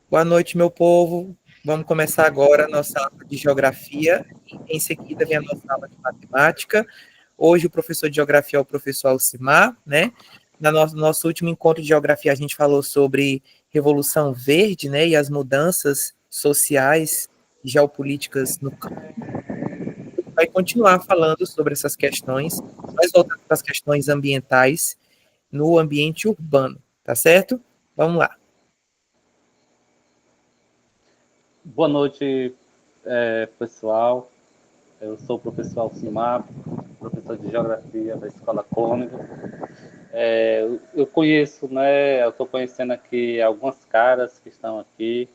Boa noite, meu povo. Vamos começar agora a nossa aula de geografia. Em seguida, vem a nossa aula de matemática. Hoje, o professor de geografia é o professor Alcimar, né? No nosso último encontro de geografia, a gente falou sobre Revolução Verde, né? E as mudanças sociais e geopolíticas no campo. Vai continuar falando sobre essas questões, mais voltado para as questões ambientais no ambiente urbano, tá certo? Vamos lá. Boa noite, pessoal. Eu sou o professor Alcimar, professor de Geografia da Escola Cônigo. Eu conheço, né? Eu estou conhecendo aqui algumas caras que estão aqui,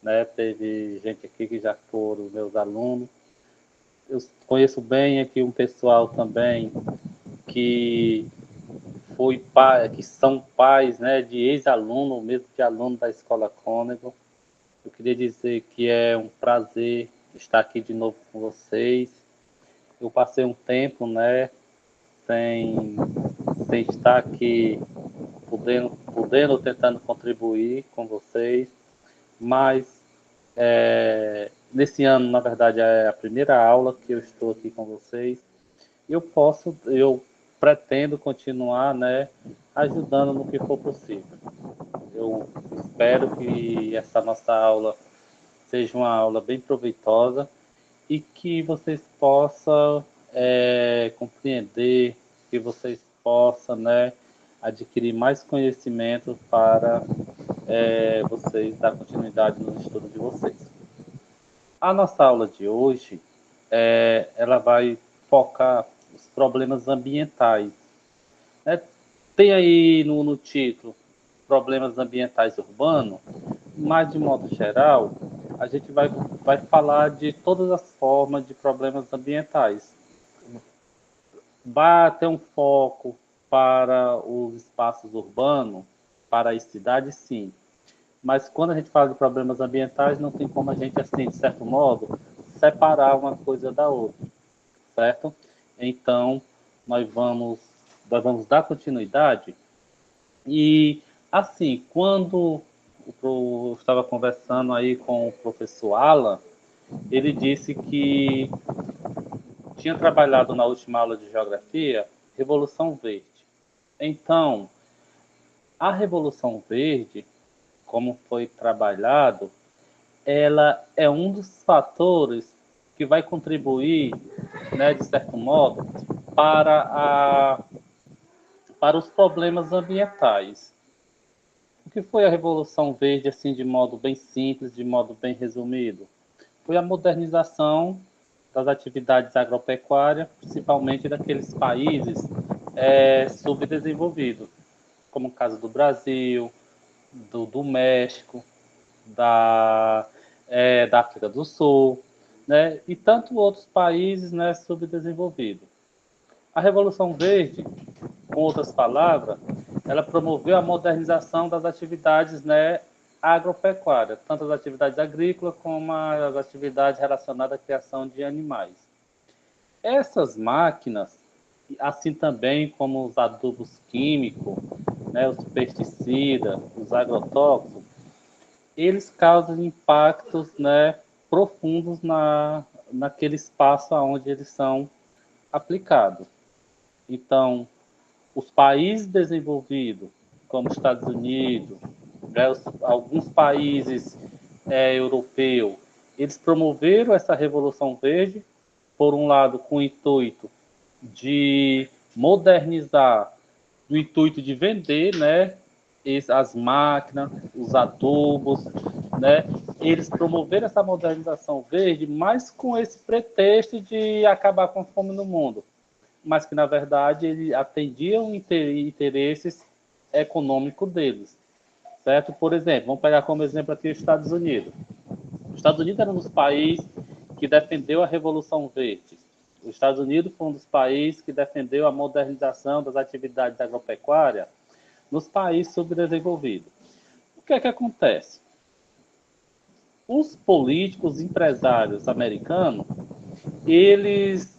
né? Teve gente aqui que já foram meus alunos. Eu conheço bem aqui um pessoal também que que são pais, né? De ex-aluno, mesmo de aluno da Escola Cônigo. Eu queria dizer que é um prazer estar aqui de novo com vocês. Eu passei um tempo, né, sem, sem estar aqui podendo, tentando contribuir com vocês, mas nesse ano, na verdade, é a primeira aula que eu estou aqui com vocês. Eu pretendo continuar, né, ajudando no que for possível. Eu espero que essa nossa aula seja uma aula bem proveitosa e que vocês possam compreender, que vocês possam, né, adquirir mais conhecimento para vocês dar continuidade no estudo de vocês. A nossa aula de hoje, ela vai focar os problemas ambientais. Né? Tem aí no título problemas ambientais urbanos, mas de modo geral, a gente vai falar de todas as formas de problemas ambientais. Vai ter um foco para os espaços urbanos, para as cidades, sim. Mas quando a gente fala de problemas ambientais, não tem como a gente, assim, de certo modo, separar uma coisa da outra, certo? Então, nós vamos, nós vamos dar continuidade e, assim, quando eu estava conversando aí com o professor Alan, ele disse que tinha trabalhado na última aula de geografia Revolução Verde. Então, a Revolução Verde, como foi trabalhado, ela é um dos fatores que vai contribuir, né, de certo modo, para, para os problemas ambientais. O que foi a Revolução Verde, assim, de modo bem simples, de modo bem resumido? Foi a modernização das atividades agropecuárias, principalmente daqueles países subdesenvolvidos, como o caso do Brasil, do México, da África do Sul, né, e tantos outros países, né, subdesenvolvidos. A Revolução Verde, com outras palavras, ela promoveu a modernização das atividades, né, agropecuárias, tanto as atividades agrícolas como as atividades relacionadas à criação de animais. Essas máquinas, assim também como os adubos químicos, né, os pesticidas, os agrotóxicos, eles causam impactos, né, profundos naquele espaço onde eles são aplicados. Então, os países desenvolvidos, como Estados Unidos, né, alguns países europeus, eles promoveram essa Revolução Verde, por um lado, com o intuito de modernizar, no intuito de vender, né, as máquinas, os adubos, né, eles promoveram essa modernização verde, mas com esse pretexto de acabar com a fome no mundo, mas que na verdade ele atendiam interesses econômicos deles, certo? Por exemplo, vamos pegar como exemplo aqui os Estados Unidos. Os Estados Unidos era um dos países que defendeu a Revolução Verde. Os Estados Unidos foi um dos países que defendeu a modernização das atividades agropecuárias nos países subdesenvolvidos. O que é que acontece? Os políticos, empresários americanos, eles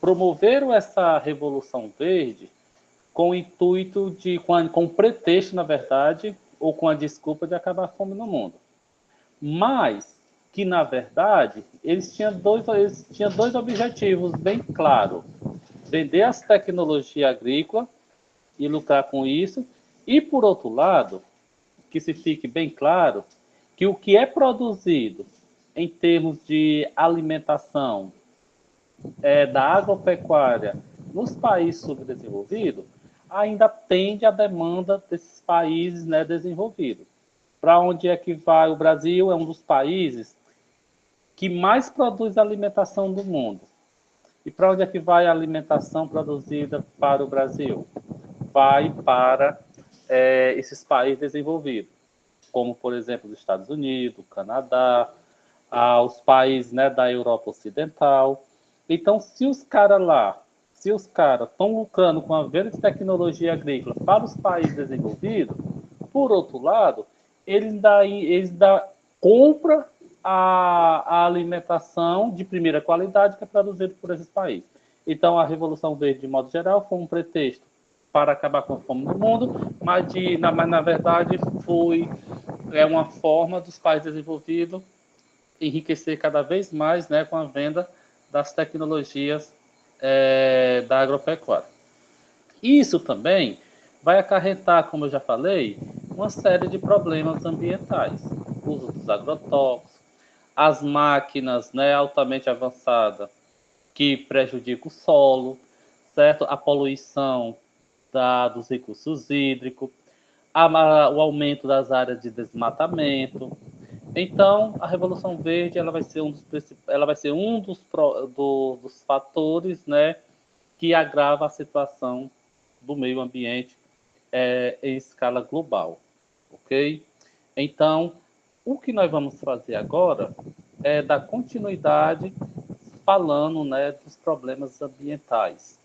promoveram essa Revolução Verde com o intuito de, com o pretexto, na verdade, ou com a desculpa de acabar a fome no mundo. mas que, na verdade, eles tinham dois objetivos bem claros: vender as tecnologias agrícolas e lucrar com isso, e, por outro lado, que se fique bem claro que o que é produzido em termos de alimentação da agropecuária nos países subdesenvolvidos ainda atende à demanda desses países, né, desenvolvidos. Para onde é que vai? O Brasil é um dos países que mais produz alimentação do mundo. E para onde é que vai a alimentação produzida para o Brasil? Vai para esses países desenvolvidos, como, por exemplo, os Estados Unidos, o Canadá, os países, né, da Europa Ocidental. Então, se os caras estão lucrando com a venda de tecnologia agrícola para os países desenvolvidos, por outro lado, eles compram a alimentação de primeira qualidade que é produzida por esses países. Então, a Revolução Verde, de modo geral, foi um pretexto para acabar com a fome no mundo, mas na verdade foi uma forma dos países desenvolvidos enriquecer cada vez mais, né, com a venda das tecnologias da agropecuária. Isso também vai acarretar, como eu já falei, uma série de problemas ambientais. O uso dos agrotóxicos, as máquinas, né, altamente avançadas que prejudicam o solo, certo? A poluição dos recursos hídricos, o aumento das áreas de desmatamento. Então, a Revolução Verde ela vai ser dos fatores, né, que agrava a situação do meio ambiente em escala global, ok? Então, o que nós vamos fazer agora é dar continuidade falando, né, dos problemas ambientais,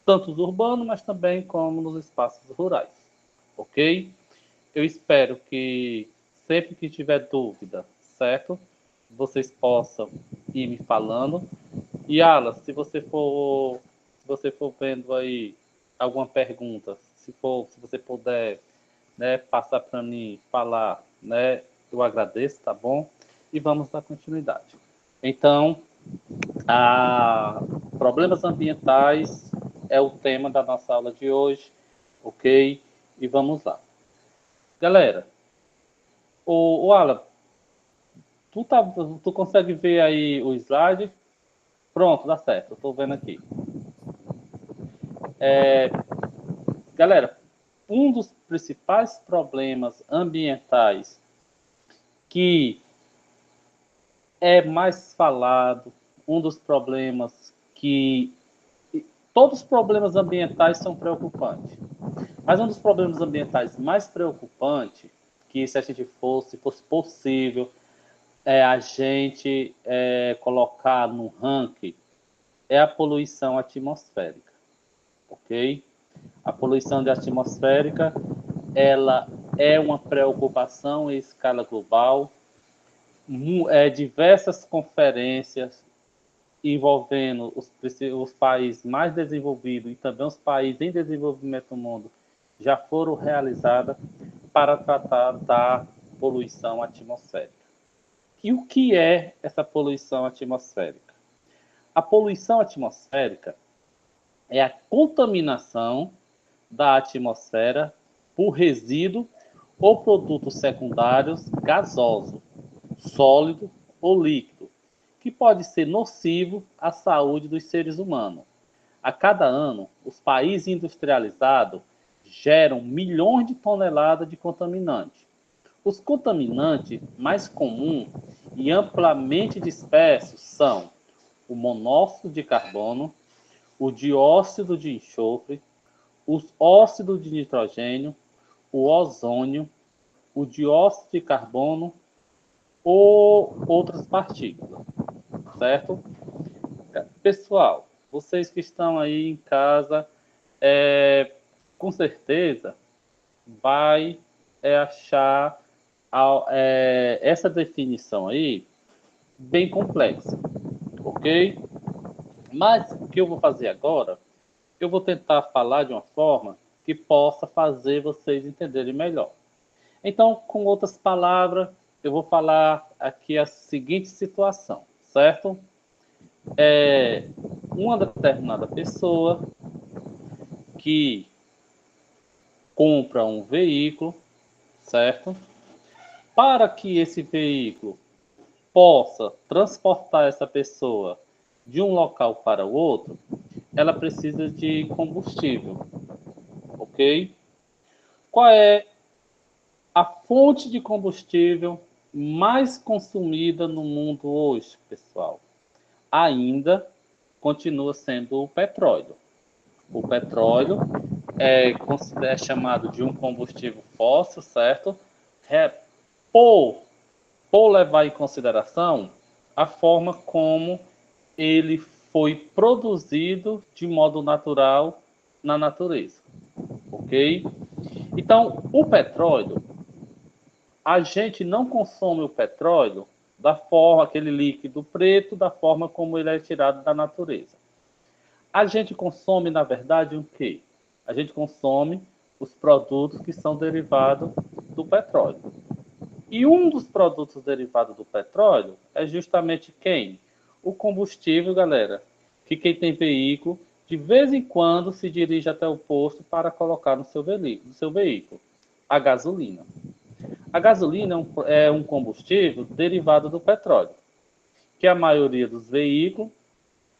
tanto urbanos, mas também como nos espaços rurais, ok? Eu espero que sempre que tiver dúvida, certo? Vocês possam ir me falando. E Alan, se você for vendo aí alguma pergunta, se você puder, né, passar para mim falar, né, eu agradeço, tá bom? E vamos dar continuidade. Então, problemas ambientais é o tema da nossa aula de hoje, ok? E vamos lá. Galera, o Alan, tu consegue ver aí o slide? Pronto, dá certo, eu estou vendo aqui. Galera, um dos principais problemas ambientais que é mais falado, um dos problemas que todos os problemas ambientais são preocupantes, mas um dos problemas ambientais mais preocupantes, que se a gente fosse possível a gente colocar no ranking, é a poluição atmosférica, ok? A poluição atmosférica, ela é uma preocupação em escala global. Diversas conferências envolvendo os países mais desenvolvidos e também os países em desenvolvimento do mundo já foram realizadas para tratar da poluição atmosférica. E o que é essa poluição atmosférica? A poluição atmosférica é a contaminação da atmosfera por resíduo ou produtos secundários gasosos, sólido ou líquido, que pode ser nocivo à saúde dos seres humanos. A cada ano, os países industrializados geram milhões de toneladas de contaminantes. Os contaminantes mais comuns e amplamente dispersos são o monóxido de carbono, o dióxido de enxofre, os óxidos de nitrogênio, o ozônio, o dióxido de carbono ou outras partículas, certo? Pessoal, vocês que estão aí em casa, com certeza vai achar essa definição aí bem complexa, ok? Mas o que eu vou fazer agora, eu vou tentar falar de uma forma que possa fazer vocês entenderem melhor. Então, com outras palavras, eu vou falar aqui a seguinte situação, certo? Uma determinada pessoa que compra um veículo, certo? Para que esse veículo possa transportar essa pessoa de um local para o outro, ela precisa de combustível, ok? Qual é a fonte de combustível mais consumida no mundo hoje, pessoal? Ainda continua sendo o petróleo. O petróleo é chamado de um combustível fóssil, certo? Por levar em consideração a forma como ele foi produzido de modo natural na natureza, ok? Então, o petróleo, a gente não consome o petróleo da forma, aquele líquido preto, da forma como ele é tirado da natureza. A gente consome, na verdade, o quê? A gente consome os produtos que são derivados do petróleo. E um dos produtos derivados do petróleo é justamente quem? O combustível, galera. Que quem tem veículo, de vez em quando se dirige até o posto para colocar no seu veículo. A gasolina. A gasolina é um combustível derivado do petróleo, que a maioria dos veículos,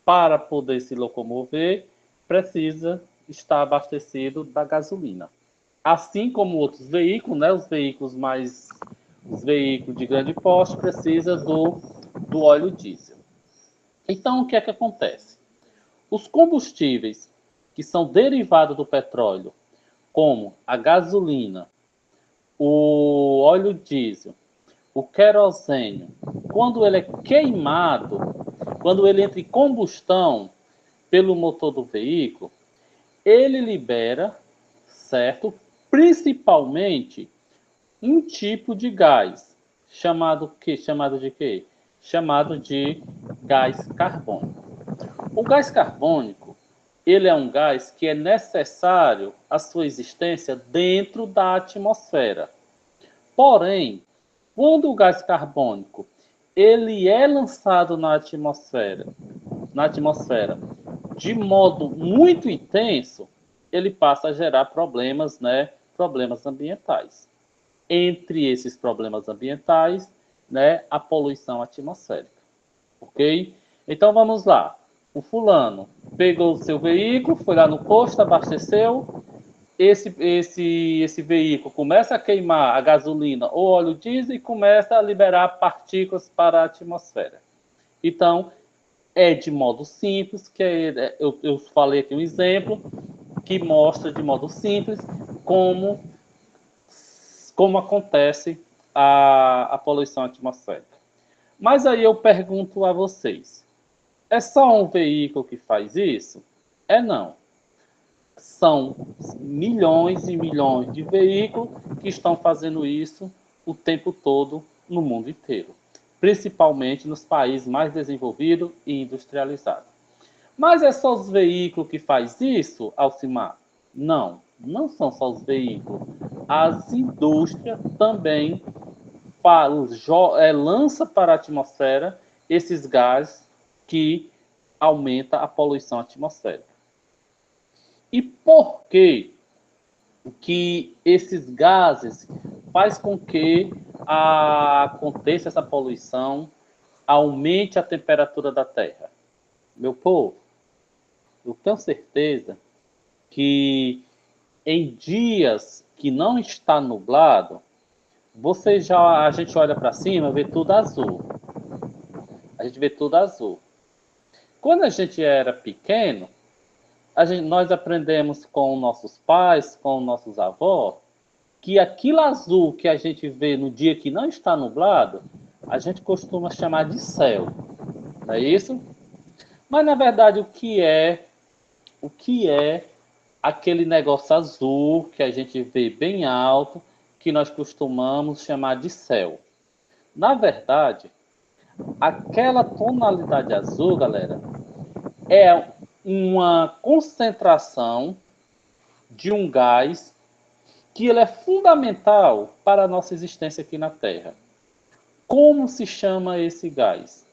para poder se locomover, precisa estar abastecido da gasolina. Assim como outros veículos, né, os veículos de grande porte precisam do óleo diesel. Então, o que é que acontece? Os combustíveis que são derivados do petróleo, como a gasolina, o óleo diesel, o querosene, quando ele é queimado, quando ele entra em combustão pelo motor do veículo, ele libera, certo? Principalmente um tipo de gás, chamado de quê? Chamado de gás carbônico. O gás carbônico, ele é um gás que é necessário a sua existência dentro da atmosfera. Porém, quando o gás carbônico ele é lançado na atmosfera de modo muito intenso, ele passa a gerar problemas, né? Problemas ambientais. Entre esses problemas ambientais, né, a poluição atmosférica. Ok? Então vamos lá. O fulano pegou o seu veículo, foi lá no posto, abasteceu. Esse veículo começa a queimar a gasolina ou óleo diesel e começa a liberar partículas para a atmosfera. Então, é de modo simples, eu falei aqui um exemplo que mostra de modo simples como acontece a poluição atmosférica. Mas aí eu pergunto a vocês, é só um veículo que faz isso? Não. São milhões e milhões de veículos que estão fazendo isso o tempo todo no mundo inteiro, principalmente nos países mais desenvolvidos e industrializados. Mas é só os veículos que faz isso, Alcimar? Não, não são só os veículos. As indústrias também lança para a atmosfera esses gases que aumenta a poluição atmosférica. E por que esses gases faz com que aconteça essa poluição, aumente a temperatura da Terra? Meu povo, eu tenho certeza que em dias que não está nublado, a gente olha para cima e vê tudo azul. A gente vê tudo azul. Quando a gente era pequeno, nós aprendemos com nossos pais, com nossos avós, que aquilo azul que a gente vê no dia que não está nublado, a gente costuma chamar de céu. Não é isso? Mas na verdade o que é aquele negócio azul que a gente vê bem alto, que nós costumamos chamar de céu? Na verdade, aquela tonalidade azul, galera, é uma concentração de um gás que ele é fundamental para a nossa existência aqui na Terra. Como se chama esse gás?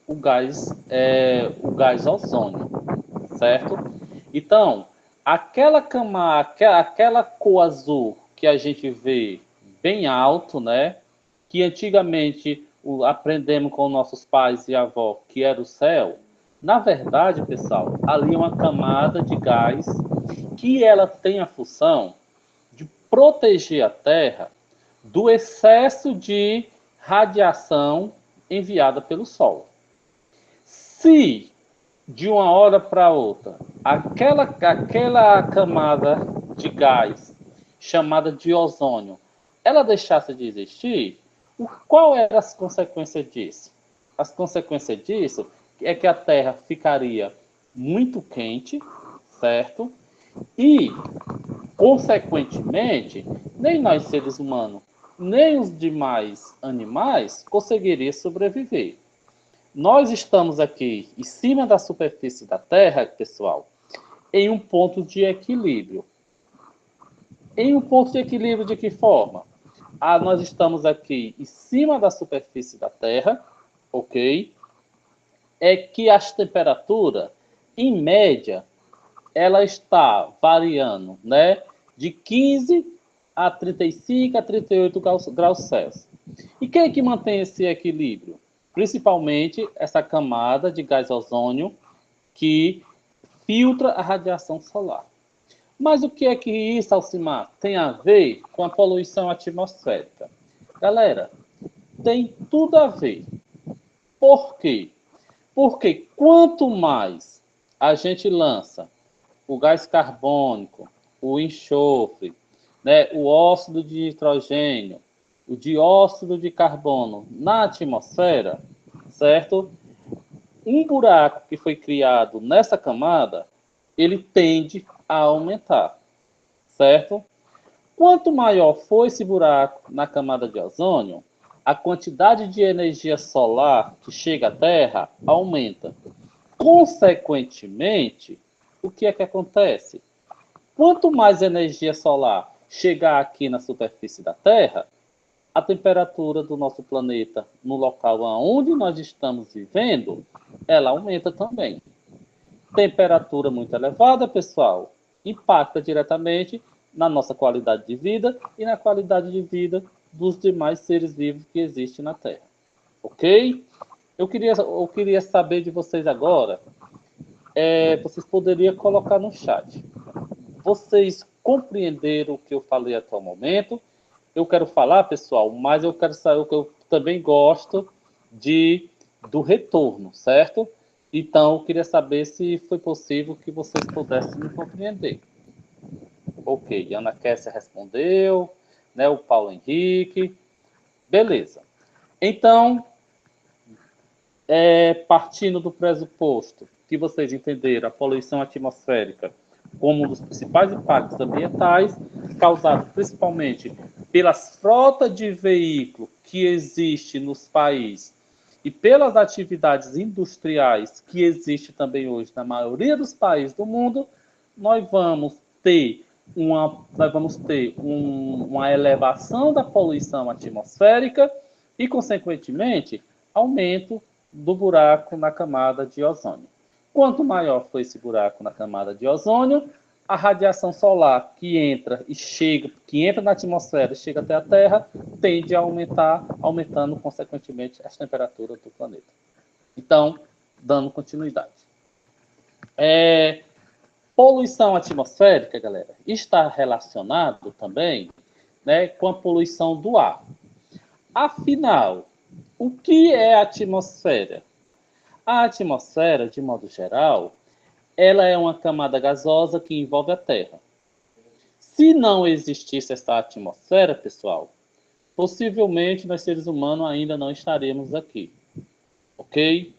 O gás é o gás ozônio, certo? Então, aquela aquela cor azul que a gente vê bem alto, né? Que antigamente aprendemos com nossos pais e avós que era o céu. Na verdade, pessoal, ali é uma camada de gás que ela tem a função de proteger a Terra do excesso de radiação enviada pelo Sol. Se de uma hora para outra aquela camada de gás chamada de ozônio ela deixasse de existir, qual eram as consequências disso? As consequências disso é que a Terra ficaria muito quente, certo? E, consequentemente, nem nós seres humanos, nem os demais animais conseguiriam sobreviver. Nós estamos aqui em cima da superfície da Terra, pessoal, em um ponto de equilíbrio. Em um ponto de equilíbrio de que forma? Nós estamos aqui em cima da superfície da Terra, ok? É que as temperaturas, em média, ela está variando, né? De 15 a 35 a 38 graus Celsius. E quem é que mantém esse equilíbrio? Principalmente essa camada de gás ozônio que filtra a radiação solar. Mas o que é que isso, Alcimar, tem a ver com a poluição atmosférica? Galera, tem tudo a ver. Por quê? Porque quanto mais a gente lança o gás carbônico, o enxofre, né, o óxido de nitrogênio, o dióxido de carbono na atmosfera, certo? Um buraco que foi criado nessa camada, ele tende a aumentar, certo? Quanto maior for esse buraco na camada de ozônio, a quantidade de energia solar que chega à Terra aumenta. Consequentemente, o que é que acontece? Quanto mais energia solar chegar aqui na superfície da Terra, a temperatura do nosso planeta no local onde nós estamos vivendo, ela aumenta também. Temperatura muito elevada, pessoal, impacta diretamente na nossa qualidade de vida e na qualidade de vida dos demais seres vivos que existem na Terra. Ok? Eu queria saber de vocês agora, vocês poderiam colocar no chat. Vocês compreenderam o que eu falei até o momento? Eu quero falar, pessoal, mas eu quero saber o que eu também gosto do retorno, certo? Então, eu queria saber se foi possível que vocês pudessem me compreender. Ok, Ana Kessia respondeu, né? O Paulo Henrique. Beleza. Então, partindo do pressuposto que vocês entenderam a poluição atmosférica como um dos principais impactos ambientais, causado principalmente pelas frotas de veículos que existem nos países e pelas atividades industriais que existem também hoje na maioria dos países do mundo, nós vamos ter uma elevação da poluição atmosférica e, consequentemente, aumento do buraco na camada de ozônio. Quanto maior for esse buraco na camada de ozônio, a radiação solar que entra na atmosfera e chega até a Terra, tende a aumentar, aumentando, consequentemente, as temperaturas do planeta. Então, dando continuidade. Poluição atmosférica, galera, está relacionado também, né, com a poluição do ar. Afinal, o que é a atmosfera? A atmosfera, de modo geral, ela é uma camada gasosa que envolve a Terra. Se não existisse essa atmosfera, pessoal, possivelmente nós seres humanos ainda não estaremos aqui. Ok?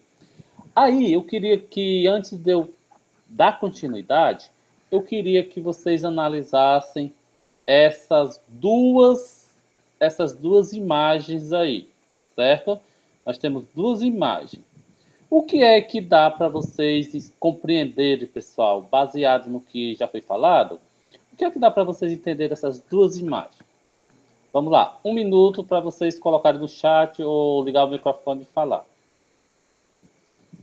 Aí, eu queria que, antes de eu dar continuidade, eu queria que vocês analisassem essas duas imagens aí, certo? Nós temos duas imagens. O que é que dá para vocês compreenderem, pessoal, baseado no que já foi falado? O que é que dá para vocês entenderem essas duas imagens? Vamos lá, 1 minuto para vocês colocarem no chat ou ligar o microfone e falar.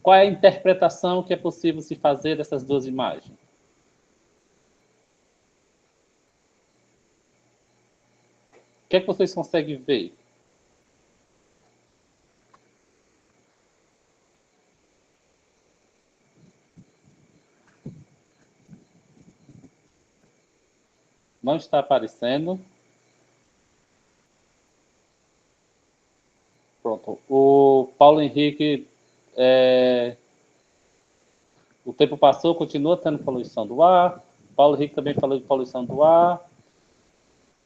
Qual é a interpretação que é possível se fazer dessas duas imagens? O que é que vocês conseguem ver? Não está aparecendo. Pronto. O Paulo Henrique, o tempo passou, continua tendo poluição do ar. Paulo Henrique também falou de poluição do ar.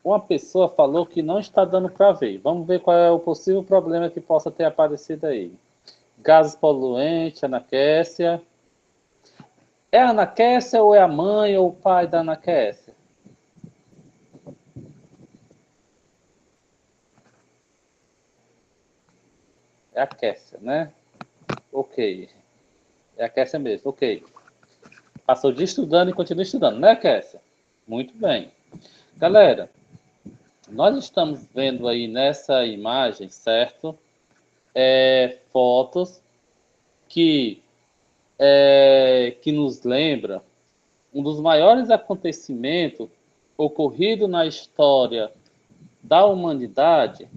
Uma pessoa falou que não está dando para ver. Vamos ver qual é o possível problema que possa ter aparecido aí. Gases poluentes, Ana Kécia. É a Ana Kécia ou é a mãe ou o pai da Ana Kécia? É a Kécia, né? Ok. É a Kécia mesmo, ok. Passou de estudando e continua estudando, né, Kécia? Muito bem. Galera, nós estamos vendo aí nessa imagem, certo? Fotos que nos lembra um dos maiores acontecimentos ocorrido na história da humanidade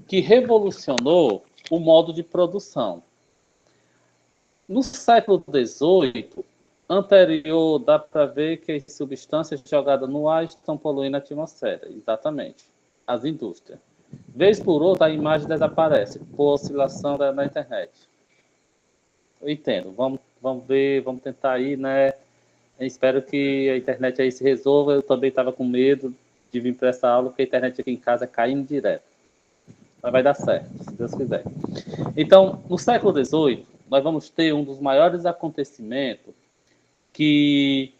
que revolucionou o modo de produção. No século XVIII, anterior, dá para ver que as substâncias jogadas no ar estão poluindo a atmosfera. Exatamente. As indústrias. Vez por outra, a imagem desaparece por oscilação na internet. Eu entendo. Vamos ver, vamos tentar aí, né? Eu espero que a internet aí se resolva. Eu também estava com medo de vir para essa aula, porque a internet aqui em casa caindo direto. Mas vai dar certo, se Deus quiser. Então, no século XVIII, nós vamos ter um dos maiores acontecimentos que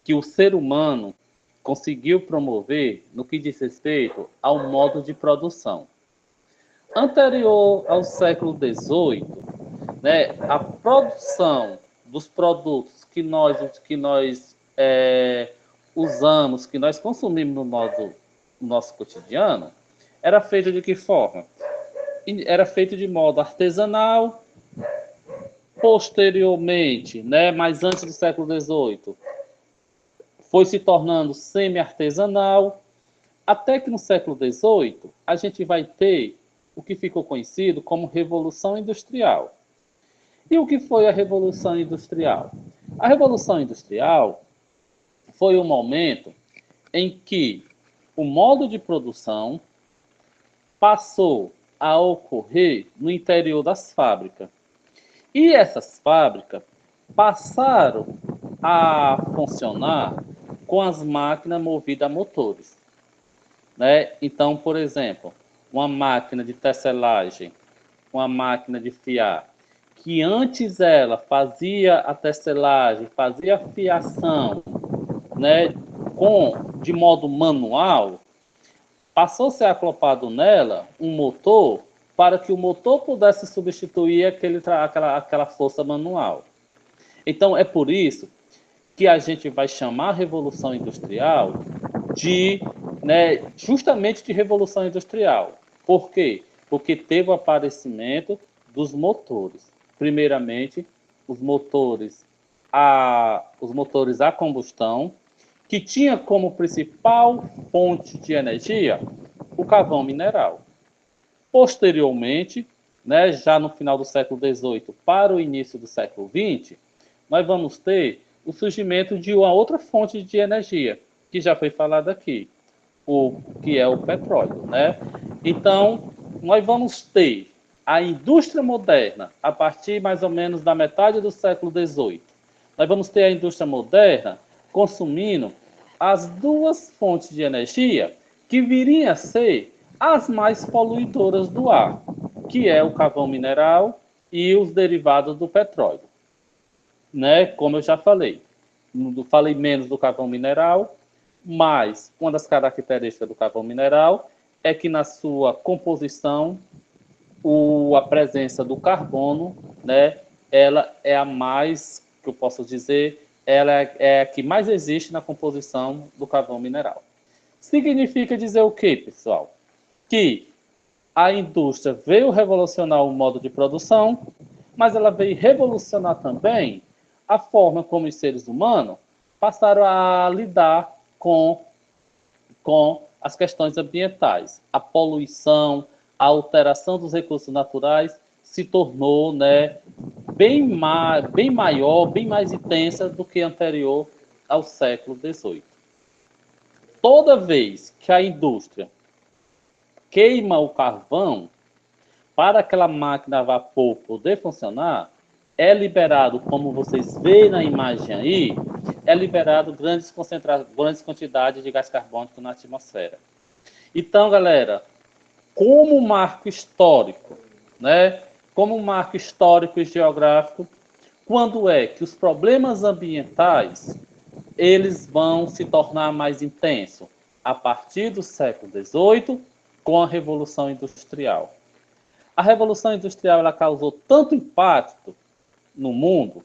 o ser humano conseguiu promover no que diz respeito ao modo de produção. Anterior ao século XVIII, né, a produção dos produtos que nós usamos, que nós consumimos no nosso cotidiano, era feita de que forma? Era feito de modo artesanal. Posteriormente, né, mas antes do século XVIII, foi se tornando semi-artesanal, até que no século XVIII a gente vai ter o que ficou conhecido como Revolução Industrial. E o que foi a Revolução Industrial? A Revolução Industrial foi o momento em que o modo de produção passou a ocorrer no interior das fábricas. E essas fábricas passaram a funcionar com as máquinas movidas a motores. Né? Então, por exemplo, uma máquina de tecelagem, uma máquina de fiar, que antes ela fazia a tecelagem, fazia a fiação, né, de modo manual, passou a ser acoplado nela um motor para que o motor pudesse substituir aquela força manual. Então, é por isso que a gente vai chamar a Revolução Industrial justamente de Revolução Industrial. Por quê? Porque teve o aparecimento dos motores. Primeiramente, os motores a combustão, que tinha como principal fonte de energia o carvão mineral. Posteriormente, né, já no final do século XVIII para o início do século XX, nós vamos ter o surgimento de uma outra fonte de energia, que já foi falado aqui, que é o petróleo. Né? Então, nós vamos ter a indústria moderna, a partir mais ou menos da metade do século XVIII. Nós vamos ter a indústria moderna consumindo as duas fontes de energia que viriam a ser as mais poluidoras do ar, que é o carvão mineral e os derivados do petróleo. Né? Como eu já falei menos do carvão mineral, mas uma das características do carvão mineral é que na sua composição, a presença do carbono, né, ela é a mais, que eu posso dizer, ela é a que mais existe na composição do carvão mineral. Significa dizer o quê, pessoal? Que a indústria veio revolucionar o modo de produção, mas ela veio revolucionar também a forma como os seres humanos passaram a lidar com as questões ambientais. A poluição, a alteração dos recursos naturais se tornou, né, bem maior, bem mais intensa do que anterior ao século XVIII. Toda vez que a indústria queima o carvão, para aquela máquina a vapor poder funcionar, é liberado, como vocês veem na imagem aí, é liberado grandes quantidades de gás carbônico na atmosfera. Então, galera, como marco histórico, né? Como marco histórico e geográfico, quando é que os problemas ambientais eles vão se tornar mais intensos? A partir do século XVIII, com a Revolução Industrial. A Revolução Industrial ela causou tanto impacto no mundo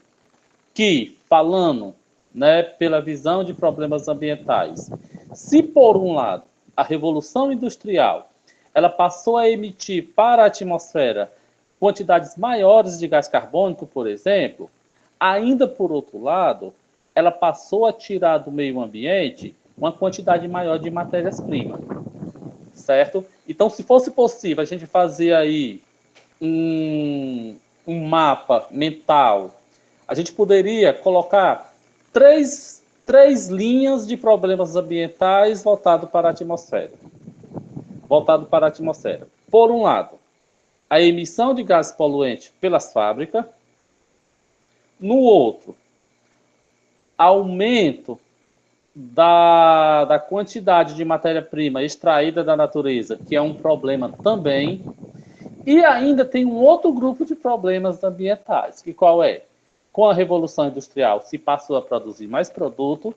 que, falando, né, pela visão de problemas ambientais, se por um lado a Revolução Industrial ela passou a emitir para a atmosfera quantidades maiores de gás carbônico, por exemplo, ainda por outro lado, ela passou a tirar do meio ambiente uma quantidade maior de matérias-primas, certo? Então, se fosse possível a gente fazer aí um mapa mental, a gente poderia colocar três linhas de problemas ambientais voltado para a atmosfera. Por um lado, a emissão de gases poluentes pelas fábricas. No outro, aumento da quantidade de matéria-prima extraída da natureza, que é um problema também. E ainda tem um outro grupo de problemas ambientais, que qual é? Com a Revolução Industrial se passou a produzir mais produto,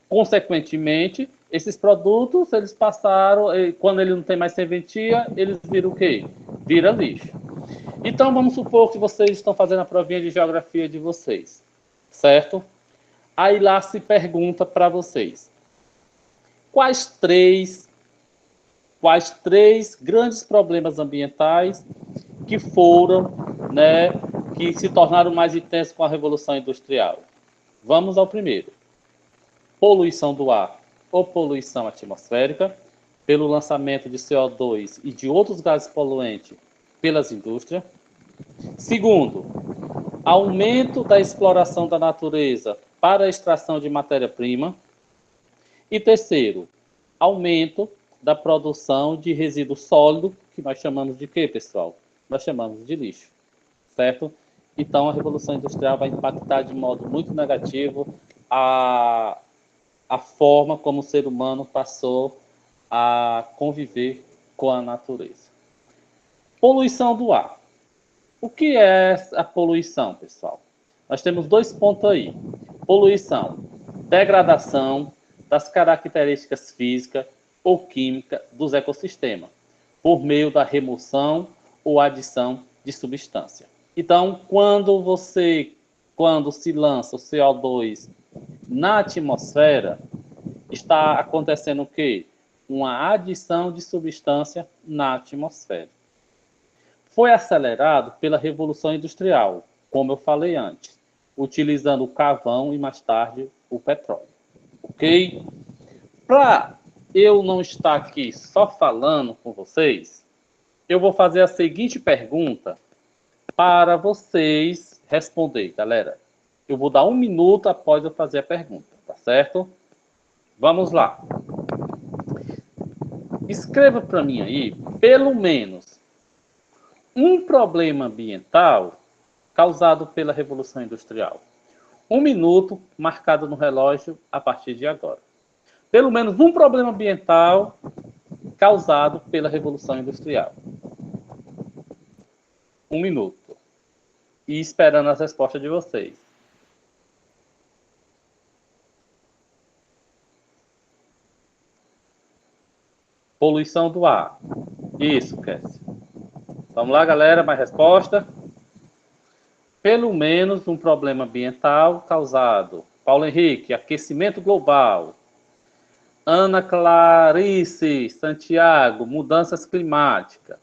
consequentemente, esses produtos, eles passaram, quando ele não tem mais serventia, eles viram o quê? Vira lixo. Então, vamos supor que vocês estão fazendo a provinha de geografia de vocês, certo? Aí lá se pergunta para vocês, quais três grandes problemas ambientais que foram, né, que se tornaram mais intensos com a Revolução Industrial? Vamos ao primeiro. Poluição do ar ou poluição atmosférica, pelo lançamento de CO2 e de outros gases poluentes pelas indústrias. Segundo, aumento da exploração da natureza para a extração de matéria-prima. E terceiro, aumento da produção de resíduo sólido, que nós chamamos de quê, pessoal? Nós chamamos de lixo, certo? Então, a Revolução Industrial vai impactar de modo muito negativo a forma como o ser humano passou a conviver com a natureza. Poluição do ar. O que é a poluição, pessoal? Nós temos dois pontos aí. Poluição, degradação das características físicas ou químicas dos ecossistemas, por meio da remoção ou adição de substância. Então, quando se lança o CO2 na atmosfera, está acontecendo o quê? Uma adição de substância na atmosfera. Foi acelerado pela Revolução Industrial, como eu falei antes, utilizando o carvão e mais tarde o petróleo. Ok? Para eu não estar aqui só falando com vocês, eu vou fazer a seguinte pergunta para vocês responder, galera. Eu vou dar 1 minuto após eu fazer a pergunta, tá certo? Vamos lá. Escreva para mim aí, pelo menos, um problema ambiental causado pela Revolução Industrial. 1 minuto marcado no relógio a partir de agora. Pelo menos um problema ambiental causado pela Revolução Industrial. 1 minuto. E esperando as respostas de vocês. Poluição do ar. Isso, Cassie. Vamos lá, galera, mais resposta. Pelo menos um problema ambiental causado. Paulo Henrique, aquecimento global. Ana Clarice Santiago, mudanças climáticas.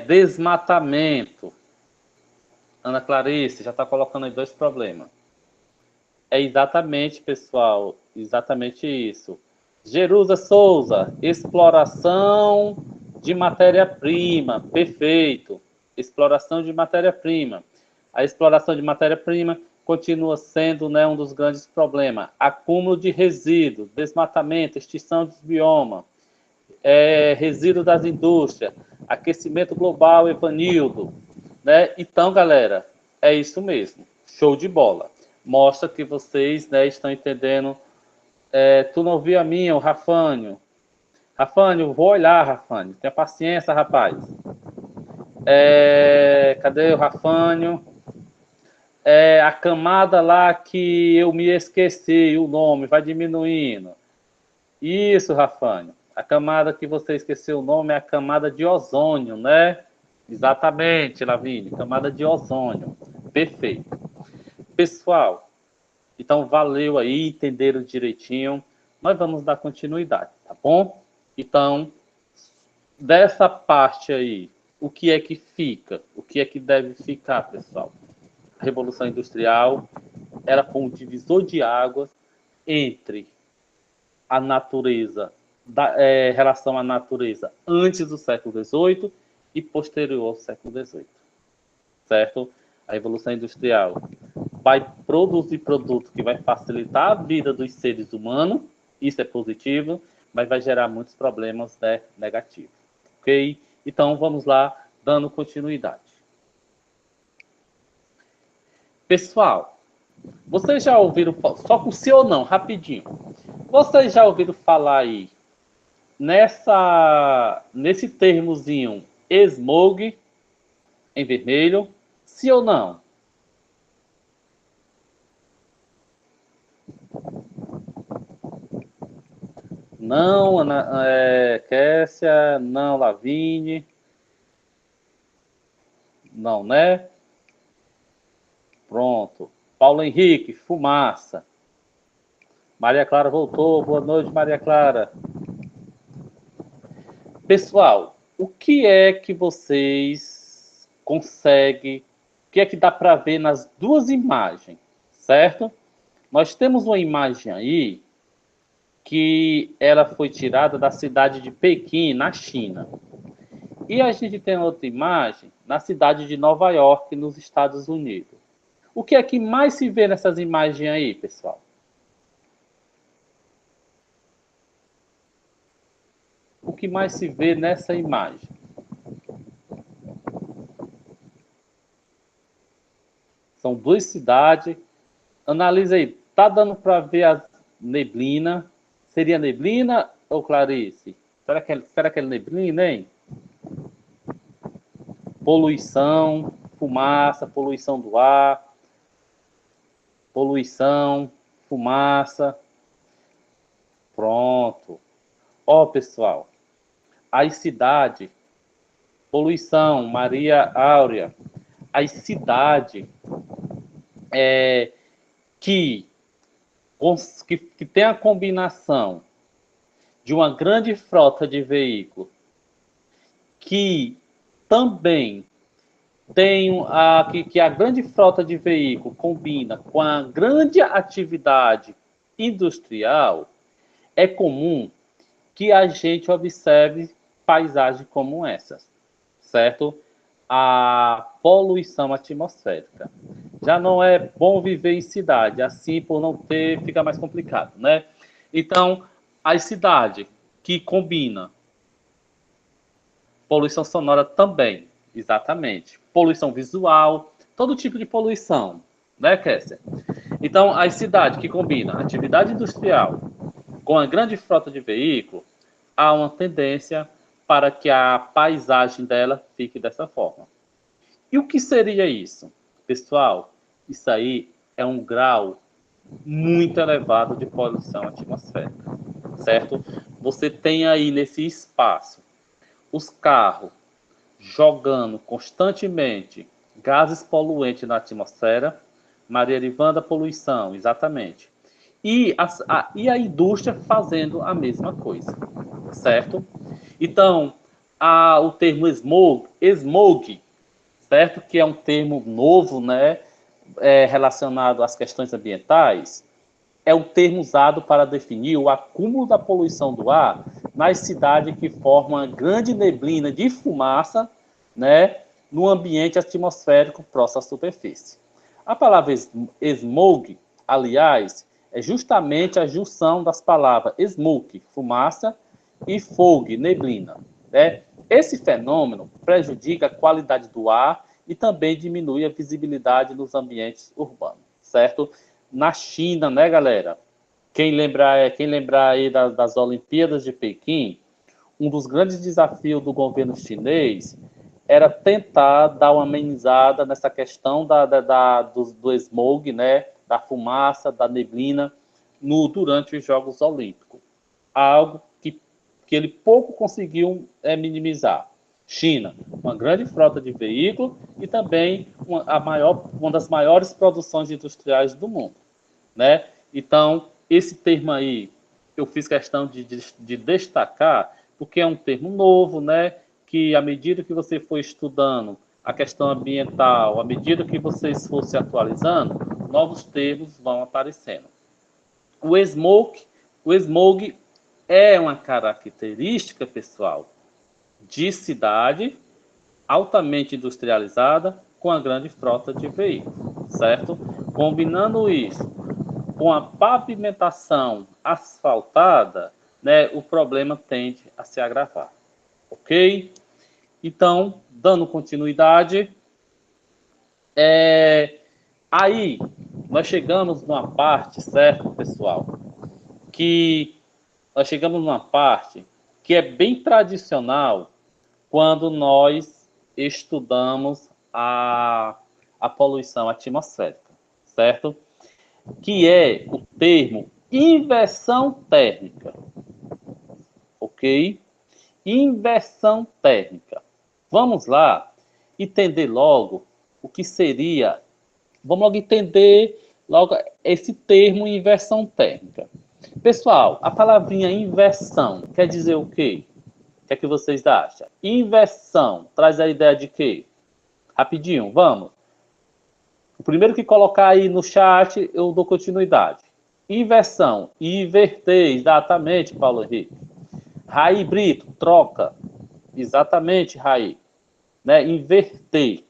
Desmatamento. Ana Clarice, já está colocando aí 2 problemas. É exatamente, pessoal, exatamente isso. Jerusa Souza, exploração de matéria-prima, perfeito. Exploração de matéria-prima. A exploração de matéria-prima continua sendo, né, um dos grandes problemas. Acúmulo de resíduos, desmatamento, extinção dos biomas, resíduo das indústrias, aquecimento global, Evanildo. Né? Então, galera, é isso mesmo. Show de bola. Mostra que vocês, né, estão entendendo. Tu não viu a minha, o Rafânio? Rafânio, vou olhar, Rafânio. Tenha paciência, rapaz. Cadê o Rafânio? A camada lá que eu me esqueci, o nome, vai diminuindo. Isso, Rafânio. A camada que você esqueceu o nome é a camada de ozônio, né? Exatamente, Lavínia. Camada de ozônio. Perfeito. Pessoal, então valeu aí, entenderam direitinho. Nós vamos dar continuidade, tá bom? Então, dessa parte aí, o que é que fica? O que é que deve ficar, pessoal? A Revolução Industrial, ela foi um divisor de águas entre a natureza, relação à natureza antes do século XVIII e posterior ao século XVIII, certo? A Revolução Industrial vai produzir produto que vai facilitar a vida dos seres humanos, isso é positivo, mas vai gerar muitos problemas, né, negativos, ok? Então, vamos lá, dando continuidade. Pessoal, vocês já ouviram, só com sim ou não, rapidinho, vocês já ouviram falar aí nesse termozinho smog em vermelho, sim ou não? Não, Kessia, não, Lavínia. Não, né? Pronto. Paulo Henrique, fumaça. Maria Clara voltou. Boa noite, Maria Clara. Pessoal, o que é que vocês conseguem, o que é que dá para ver nas 2 imagens, certo? Nós temos uma imagem aí que ela foi tirada da cidade de Pequim, na China. E a gente tem outra imagem na cidade de Nova York, nos Estados Unidos. O que é que mais se vê nessas imagens aí, pessoal? O que mais se vê nessa imagem? São 2 cidades. Analisa aí. Tá dando para ver a neblina? Seria neblina ou Clarice? Será que é neblina, hein? Poluição, fumaça, poluição do ar, poluição, fumaça. Pronto. Ó, pessoal, as cidades, poluição, Maria Áurea, as cidades que tem a combinação de uma grande frota de veículos que também tem que a grande frota de veículos combina com a grande atividade industrial, é comum que a gente observe paisagens como essas, certo? A poluição atmosférica. Já não é bom viver em cidade, assim por não ter, fica mais complicado, né? Então, as cidades que combinam poluição sonora também, exatamente. Poluição visual, todo tipo de poluição, né, Kessia? Então, as cidades que combinam atividade industrial com a grande frota de veículos, há uma tendência para que a paisagem dela fique dessa forma. E o que seria isso? Pessoal, isso aí é um grau muito elevado de poluição atmosférica, certo? Você tem aí nesse espaço os carros jogando constantemente gases poluentes na atmosfera, Maria Erivanda, poluição, exatamente. E a indústria fazendo a mesma coisa, certo? Então, o termo smog, certo? Que é um termo novo, né? Relacionado às questões ambientais, é um termo usado para definir o acúmulo da poluição do ar nas cidades que formam uma grande neblina de fumaça, né, no ambiente atmosférico próximo à superfície. A palavra smog, aliás, é justamente a junção das palavras smoke, fumaça, e fog, neblina. Né? Esse fenômeno prejudica a qualidade do ar e também diminui a visibilidade nos ambientes urbanos, certo? Na China, né, galera? Quem lembrar aí das Olimpíadas de Pequim, um dos grandes desafios do governo chinês era tentar dar uma amenizada nessa questão do smog, né, da fumaça, da neblina, durante os Jogos Olímpicos. Algo que ele pouco conseguiu minimizar. China, uma grande frota de veículos e também uma das maiores produções industriais do mundo. Né? Então, esse termo aí, eu fiz questão de destacar, porque é um termo novo, né? Que à medida que você for estudando a questão ambiental, à medida que vocês for se atualizando, novos termos vão aparecendo. O smog é uma característica, pessoal, de cidade altamente industrializada com a grande frota de veículos, certo? Combinando isso com a pavimentação asfaltada, né, o problema tende a se agravar, ok? Então, dando continuidade, aí nós chegamos numa parte, certo, pessoal, que nós chegamos numa parte que é bem tradicional quando nós estudamos a poluição atmosférica, certo? Que é o termo inversão térmica, ok? Inversão térmica. Vamos lá entender logo o que seria. Vamos logo entender logo esse termo inversão térmica. Pessoal, a palavrinha inversão quer dizer o quê? O que é que vocês acham? Inversão traz a ideia de quê? Rapidinho, vamos. O primeiro que colocar aí no chat, eu dou continuidade. Inversão, inverter, exatamente, Paulo Henrique. Raí Brito, troca. Exatamente, Raí. Né? Inverter,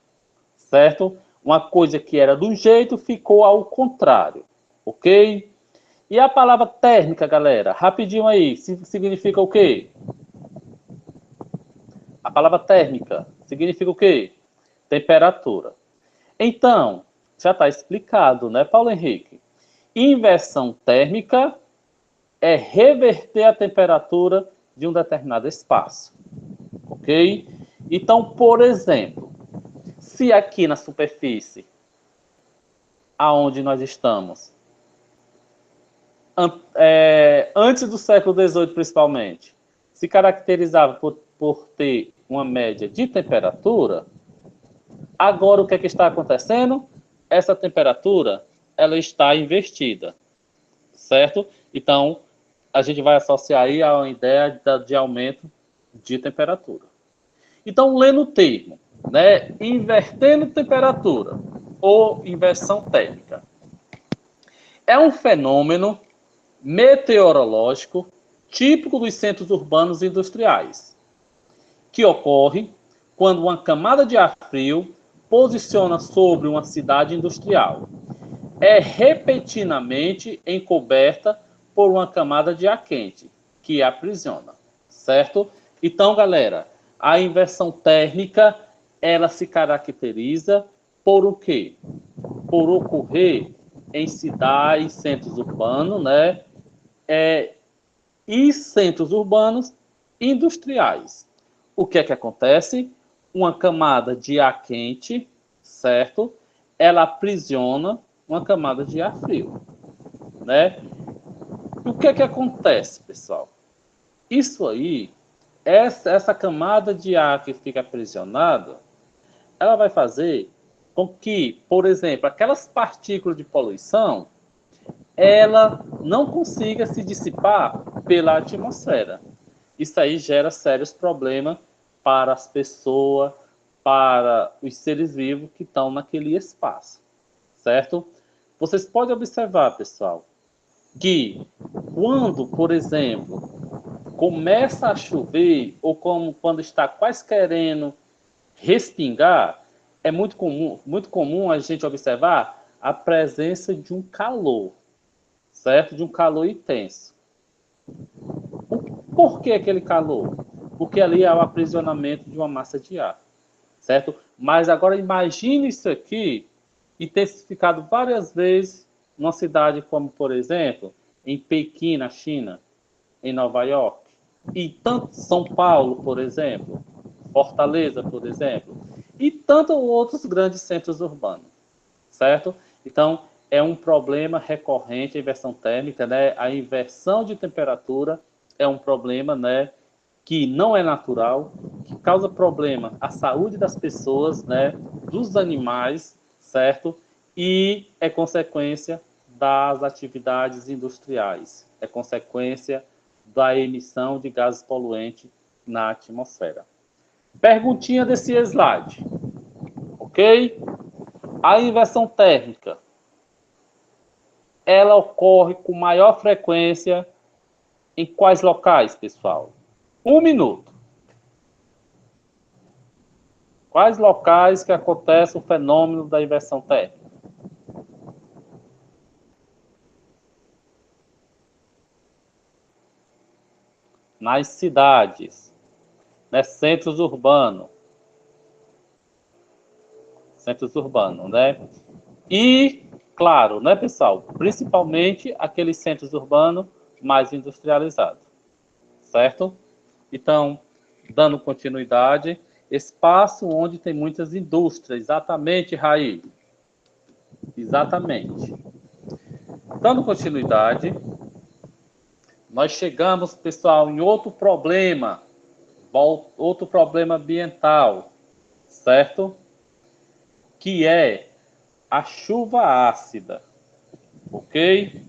certo? Uma coisa que era de um jeito ficou ao contrário, ok? E a palavra térmica, galera, rapidinho aí, significa o quê? A palavra térmica significa o quê? Temperatura. Então, já está explicado, né, Paulo Henrique? Inversão térmica é reverter a temperatura de um determinado espaço, ok? Então, por exemplo, se aqui na superfície, aonde nós estamos, antes do século XVIII principalmente, se caracterizava por ter uma média de temperatura, agora o que é que está acontecendo? Essa temperatura, ela está invertida, certo? Então, a gente vai associar aí a uma ideia de aumento de temperatura. Então, lendo o termo, né, invertendo temperatura ou inversão térmica, é um fenômeno meteorológico típico dos centros urbanos e industriais, que ocorre quando uma camada de ar frio posiciona sobre uma cidade industrial. É repentinamente encoberta por uma camada de ar quente, que a aprisiona, certo? Então, galera, a inversão térmica, ela se caracteriza por o quê? Por ocorrer em cidades, centros urbanos, né? E centros urbanos industriais. O que é que acontece? Uma camada de ar quente, certo? Ela aprisiona uma camada de ar frio, né? O que é que acontece, pessoal? Isso aí, essa camada de ar que fica aprisionada, ela vai fazer com que, por exemplo, aquelas partículas de poluição, ela não consiga se dissipar pela atmosfera. Isso aí gera sérios problemas para as pessoas, para os seres vivos que estão naquele espaço, certo? Vocês podem observar, pessoal, que quando, por exemplo, começa a chover, ou como quando está quase querendo respingar, é muito comum a gente observar a presença de um calor, certo? De um calor intenso. Por que aquele calor? Porque ali há o aprisionamento de uma massa de ar, certo? Mas agora imagine isso aqui intensificado várias vezes numa cidade como, por exemplo, em Pequim, na China, em Nova York, e tanto São Paulo, por exemplo, Fortaleza, por exemplo, e tantos outros grandes centros urbanos, certo? Então, é um problema recorrente a inversão térmica, né? A inversão de temperatura é um problema, né, que não é natural, que causa problema à saúde das pessoas, né, dos animais, certo? E é consequência das atividades industriais, é consequência da emissão de gases poluentes na atmosfera. Perguntinha desse slide, ok? A inversão térmica, ela ocorre com maior frequência em quais locais, pessoal? 1 minuto. Quais locais que acontece o fenômeno da inversão térmica? Nas cidades, né? Centros urbanos. Centros urbanos, né? E, claro, né, pessoal? Principalmente aqueles centros urbanos mais industrializados, certo? Então, dando continuidade, espaço onde tem muitas indústrias, exatamente, Raí. Exatamente. Dando continuidade, nós chegamos, pessoal, em outro problema ambiental, certo? Que é a chuva ácida, ok?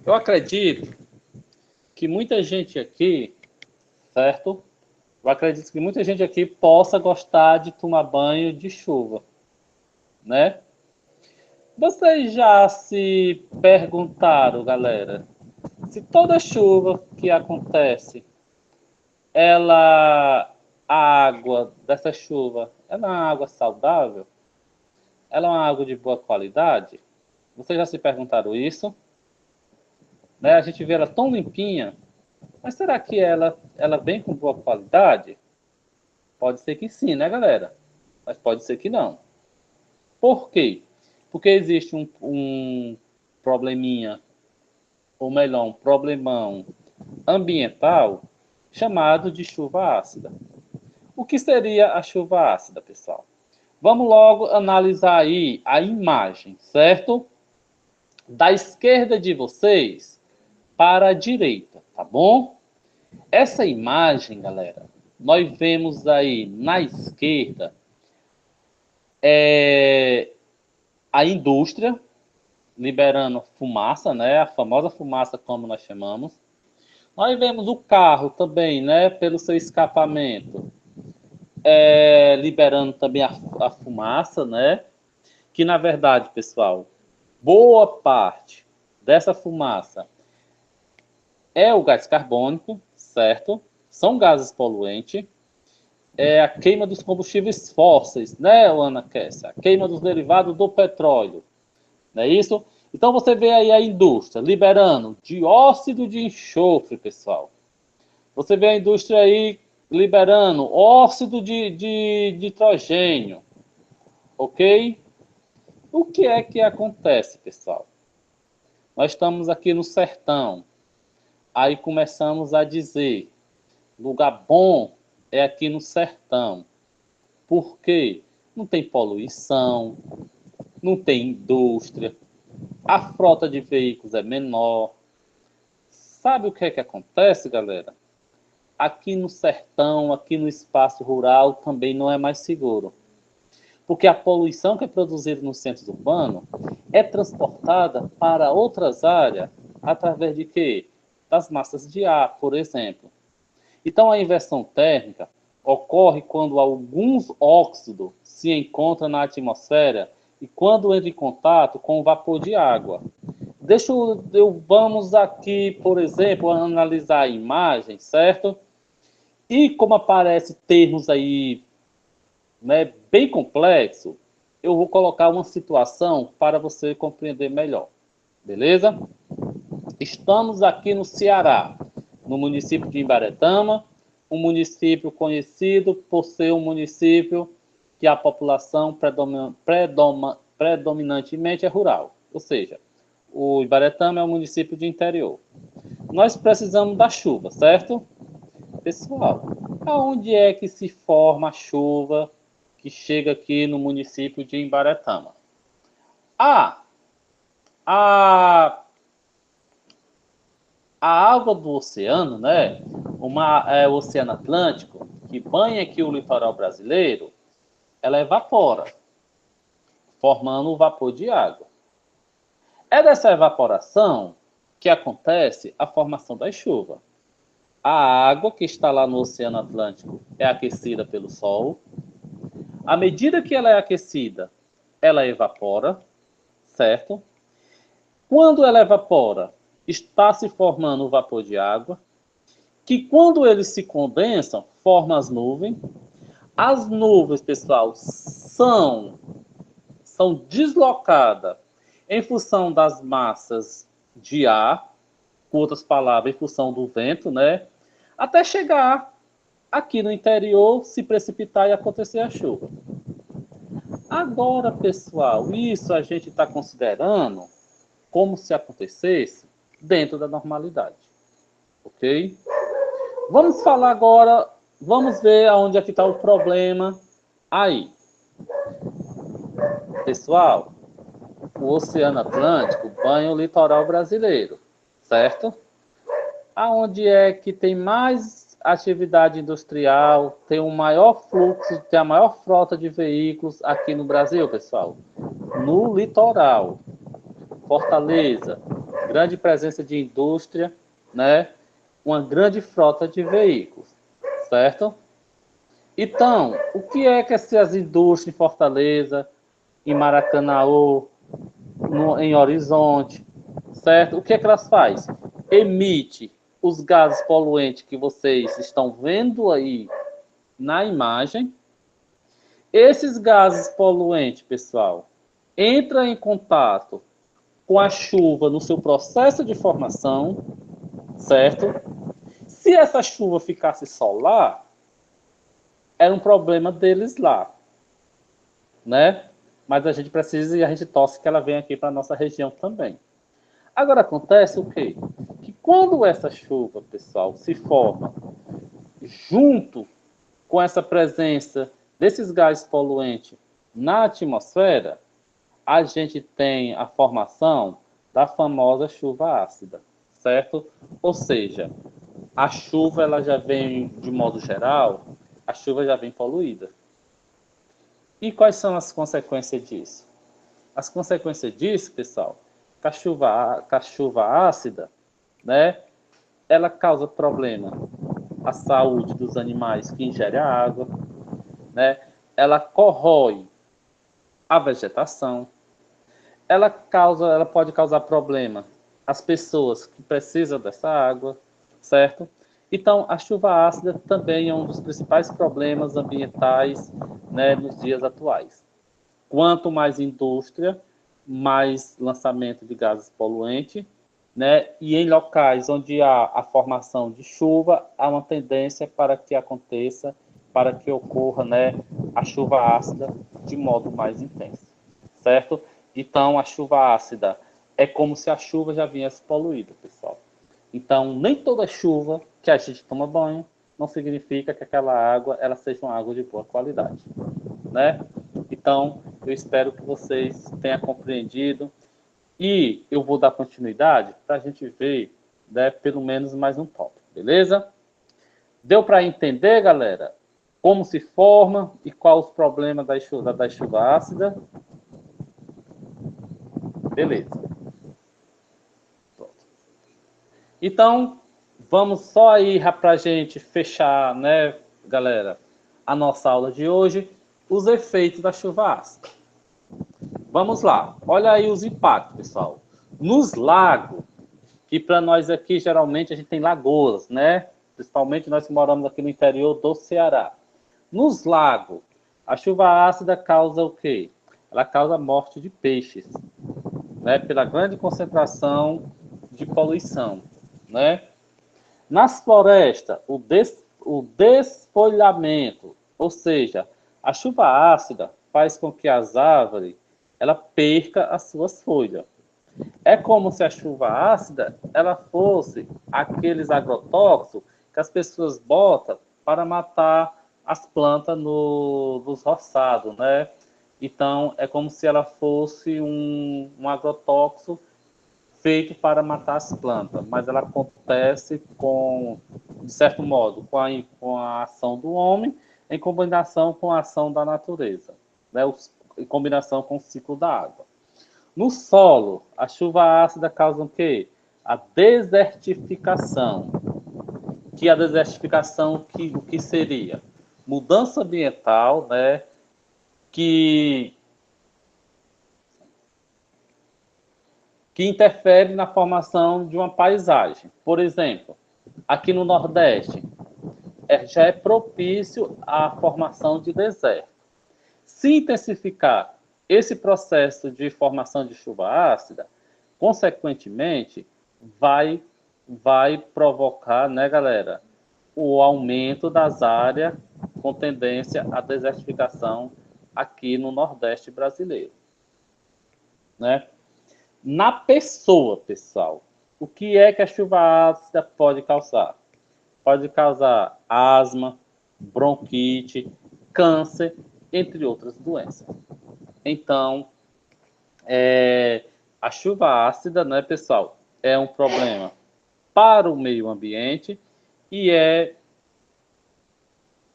Eu acredito que muita gente aqui, certo? Eu acredito que muita gente aqui possa gostar de tomar banho de chuva, né? Vocês já se perguntaram, galera, se toda chuva que acontece, a água dessa chuva, ela é uma água saudável? Ela é uma água de boa qualidade? Vocês já se perguntaram isso? Né? A gente vê ela tão limpinha, mas será que ela vem com boa qualidade? Pode ser que sim, né, galera? Mas pode ser que não. Por quê? Porque existe um probleminha, ou melhor, um problemão ambiental chamado de chuva ácida. O que seria a chuva ácida, pessoal? Vamos logo analisar aí a imagem, certo? Da esquerda de vocês para a direita, tá bom? Essa imagem, galera, nós vemos aí na esquerda a indústria liberando fumaça, né? A famosa fumaça, como nós chamamos. Nós vemos o carro também, né? Pelo seu escapamento, liberando também a fumaça, né? Que na verdade, pessoal, boa parte dessa fumaça é o gás carbônico, certo? São gases poluentes. É a queima dos combustíveis fósseis, né, Ana Kessia? A queima dos derivados do petróleo, não é isso? Então você vê aí a indústria liberando dióxido de enxofre, pessoal. Você vê a indústria aí liberando óxido de nitrogênio, ok? O que é que acontece, pessoal? Nós estamos aqui no sertão. Aí começamos a dizer, lugar bom é aqui no sertão. Por quê? Não tem poluição, não tem indústria, a frota de veículos é menor. Sabe o que é que acontece, galera? Aqui no sertão, aqui no espaço rural, também não é mais seguro. Porque a poluição que é produzida nos centros urbanos é transportada para outras áreas através de quê? Das massas de ar, por exemplo. Então, a inversão térmica ocorre quando alguns óxidos se encontram na atmosfera e quando entra em contato com o vapor de água. Vamos aqui, por exemplo, analisar a imagem, certo? E como aparece termos aí, né, bem complexo, eu vou colocar uma situação para você compreender melhor. Beleza? Estamos aqui no Ceará, no município de Ibaretama, um município conhecido por ser um município que a população predominantemente é rural. Ou seja, o Ibaretama é um município de interior. Nós precisamos da chuva, certo? Pessoal, aonde é que se forma a chuva que chega aqui no município de Ibaretama? A água do oceano, né? O Oceano Atlântico, que banha aqui o litoral brasileiro, ela evapora, formando o vapor de água. É dessa evaporação que acontece a formação das chuvas. A água que está lá no Oceano Atlântico é aquecida pelo Sol. À medida que ela é aquecida, ela evapora, certo? Quando ela evapora, está se formando o vapor de água, que quando eles se condensam, formam as nuvens. As nuvens, pessoal, são deslocadas em função das massas de ar, com outras palavras, em função do vento, né? Até chegar aqui no interior, se precipitar e acontecer a chuva. Agora, pessoal, isso a gente está considerando como se acontecesse dentro da normalidade. Ok? Vamos falar agora, vamos ver aonde é que está o problema aí. Pessoal, o Oceano Atlântico banha o litoral brasileiro, certo? Aonde é que tem mais atividade industrial, tem o maior fluxo, tem a maior frota de veículos aqui no Brasil, pessoal? No litoral. Fortaleza, grande presença de indústria, né? Uma grande frota de veículos, certo? Então, o que é que essas indústrias em Fortaleza, em Maracanaú, em Horizonte, certo? O que é que elas fazem? Emite os gases poluentes que vocês estão vendo aí na imagem. Esses gases poluentes, pessoal, entram em contato com a chuva no seu processo de formação, certo? Se essa chuva ficasse só lá, era um problema deles lá, né? Mas a gente precisa e a gente torce que ela venha aqui para a nossa região também. Agora acontece o quê? Que quando essa chuva, pessoal, se forma junto com essa presença desses gases poluentes na atmosfera, a gente tem a formação da famosa chuva ácida, certo? Ou seja, a chuva ela já vem, de modo geral, a chuva já vem poluída. E quais são as consequências disso? As consequências disso, pessoal, que a chuva ácida, né, ela causa problema à saúde dos animais que ingerem a água, né? Ela corrói a vegetação, ela pode causar problema às pessoas que precisam dessa água, certo? Então, a chuva ácida também é um dos principais problemas ambientais, né, nos dias atuais. Quanto mais indústria, mais lançamento de gases poluentes, né? E em locais onde há a formação de chuva, há uma tendência para que aconteça, para que ocorra, né, a chuva ácida de modo mais intenso, certo? Então, a chuva ácida é como se a chuva já viesse poluída, pessoal. Então, nem toda chuva que a gente toma banho não significa que aquela água ela seja uma água de boa qualidade, né? Então, eu espero que vocês tenham compreendido e eu vou dar continuidade para a gente ver, né, pelo menos mais um tópico, beleza? Deu para entender, galera? como se forma e quais os problemas da chuva ácida. Beleza. Pronto. Então, vamos só aí para a gente fechar, né, galera, a nossa aula de hoje, os efeitos da chuva ácida. Vamos lá. Olha aí os impactos, pessoal. Nos lagos, que para nós aqui, geralmente, a gente tem lagoas, né? Principalmente nós que moramos aqui no interior do Ceará. Nos lagos, a chuva ácida causa o quê? Ela causa morte de peixes, né? Pela grande concentração de poluição, né? Nas florestas, o desfolhamento, ou seja, a chuva ácida faz com que as árvores ela perca as suas folhas. É como se a chuva ácida ela fosse aqueles agrotóxicos que as pessoas botam para matar as plantas nos roçados, né? Então, é como se ela fosse um agrotóxico feito para matar as plantas, mas ela acontece de certo modo, com a ação do homem em combinação com a ação da natureza, né? Em combinação com o ciclo da água. No solo, a chuva ácida causa o quê? A desertificação. Que a desertificação, o que seria? Mudança ambiental, né? Que interfere na formação de uma paisagem. Por exemplo, aqui no Nordeste, já é propício à formação de deserto. Se intensificar esse processo de formação de chuva ácida, consequentemente, vai provocar, né, galera, o aumento das áreas com tendência à desertificação aqui no Nordeste brasileiro, né? Na pessoa, pessoal, o que é que a chuva ácida pode causar? Pode causar asma, bronquite, câncer, entre outras doenças. Então, a chuva ácida, né, pessoal, é um problema para o meio ambiente e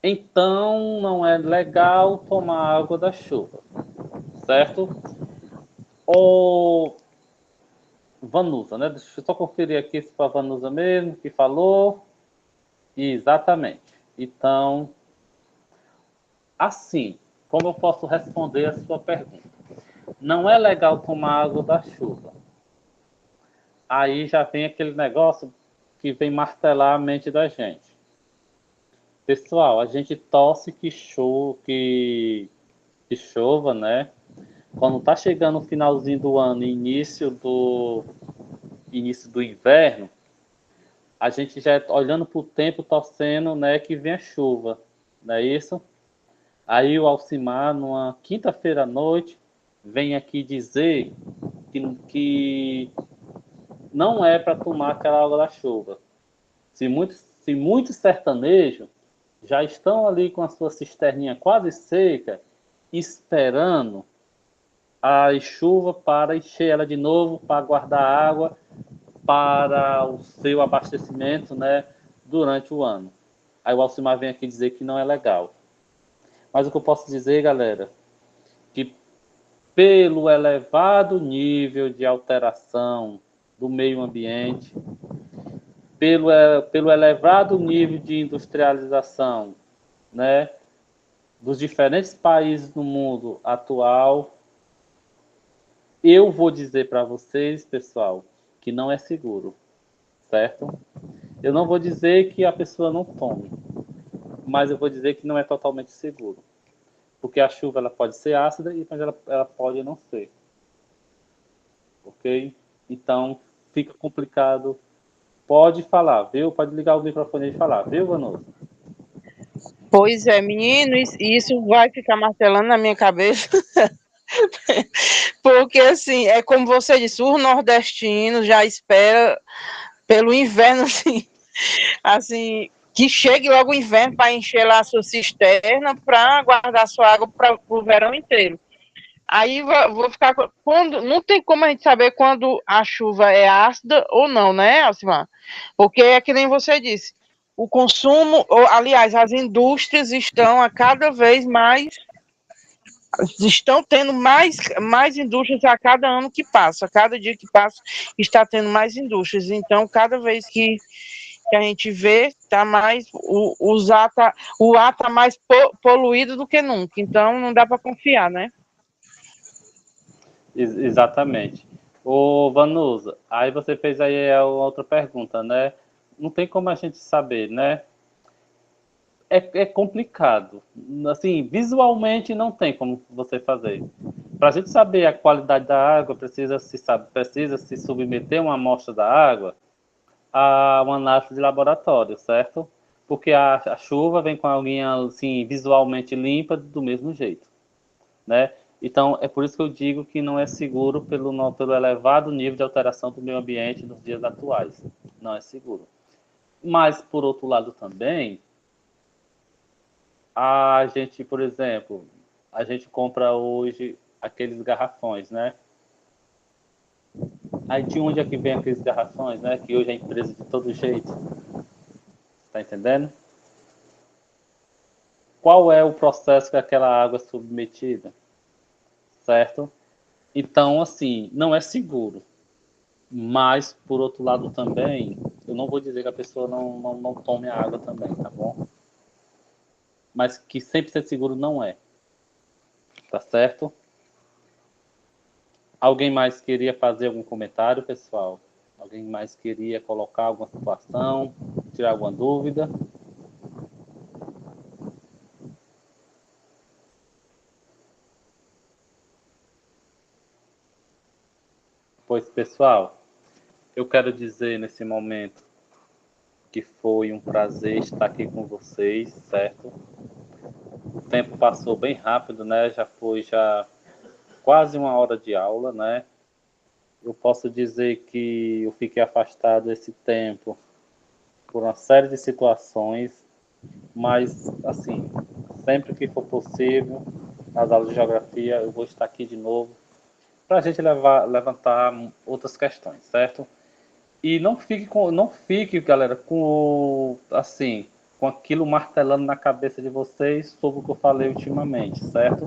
então não é legal tomar água da chuva, certo? Ou Vanusa, né? Deixa eu só conferir aqui se foi a Vanusa mesmo que falou. Exatamente. Então, assim, como eu posso responder a sua pergunta? Não é legal tomar água da chuva. Aí já vem aquele negócio que vem martelar a mente da gente. Pessoal, a gente torce que chova, né? Quando tá chegando o finalzinho do ano e início do inverno, a gente já olhando para o tempo, torcendo, né, que venha chuva, não é isso? Aí o Alcimar, numa quinta-feira à noite, vem aqui dizer que não é para tomar aquela água da chuva. Se muitos sertanejos já estão ali com a sua cisterninha quase seca, esperando a chuva para encher ela de novo, para guardar água para o seu abastecimento, né, durante o ano. Aí o Alcimar vem aqui dizer que não é legal. Mas o que eu posso dizer, galera, que pelo elevado nível de alteração do meio ambiente, pelo elevado nível de industrialização, né, dos diferentes países do mundo atual, eu vou dizer para vocês, pessoal, que não é seguro, certo? Eu não vou dizer que a pessoa não tome, mas eu vou dizer que não é totalmente seguro. Porque a chuva ela pode ser ácida e ela pode não ser. Ok? Então, fica complicado. Pode falar, viu? Pode ligar o microfone e falar, viu, Vanusa? Pois é, menino, isso vai ficar martelando na minha cabeça. Porque, assim, é como você disse, o nordestino já espera pelo inverno, assim, que chegue logo o inverno para encher lá a sua cisterna para guardar sua água para o verão inteiro. Aí vou ficar. Não tem como a gente saber quando a chuva é ácida ou não, né, Alcimar? Porque é que nem você disse. o consumo, ou, aliás, as indústrias estão a cada vez mais, estão tendo mais indústrias a cada ano que passa, cada dia que passa está tendo mais indústrias, então cada vez que a gente vê, tá mais, o ar tá mais poluído do que nunca, então não dá para confiar, né? Exatamente. Ô, Vanusa, aí você fez aí a outra pergunta, né? Não tem como a gente saber, né? É complicado. Assim, visualmente não tem como você fazer. Para a gente saber a qualidade da água, precisa se submeter uma amostra da água a uma análise de laboratório, certo? Porque a chuva vem com a aguinha assim, visualmente limpa do mesmo jeito, né? Então, é por isso que eu digo que não é seguro pelo elevado nível de alteração do meio ambiente nos dias atuais. Não é seguro. Mas, por outro lado também, a gente, por exemplo, a gente compra hoje aqueles garrafões, né? Aí de onde é que vem aqueles garrafões, né? Que hoje é empresa de todo jeito. Tá entendendo? Qual é o processo que aquela água é submetida? Certo? Então, assim, não é seguro. Mas, por outro lado também, eu não vou dizer que a pessoa não tome a água também, tá bom? Mas que 100% seguro não é. Tá certo? Alguém mais queria fazer algum comentário, pessoal? Alguém mais queria colocar alguma situação, tirar alguma dúvida? Pois, pessoal, eu quero dizer nesse momento que foi um prazer estar aqui com vocês, certo? O tempo passou bem rápido, né? Já quase uma hora de aula, né? Eu posso dizer que eu fiquei afastado esse tempo por uma série de situações, mas, assim, sempre que for possível, nas aulas de geografia, eu vou estar aqui de novo para a gente levantar outras questões, certo? E não fique, galera, assim, com aquilo martelando na cabeça de vocês sobre o que eu falei ultimamente, certo?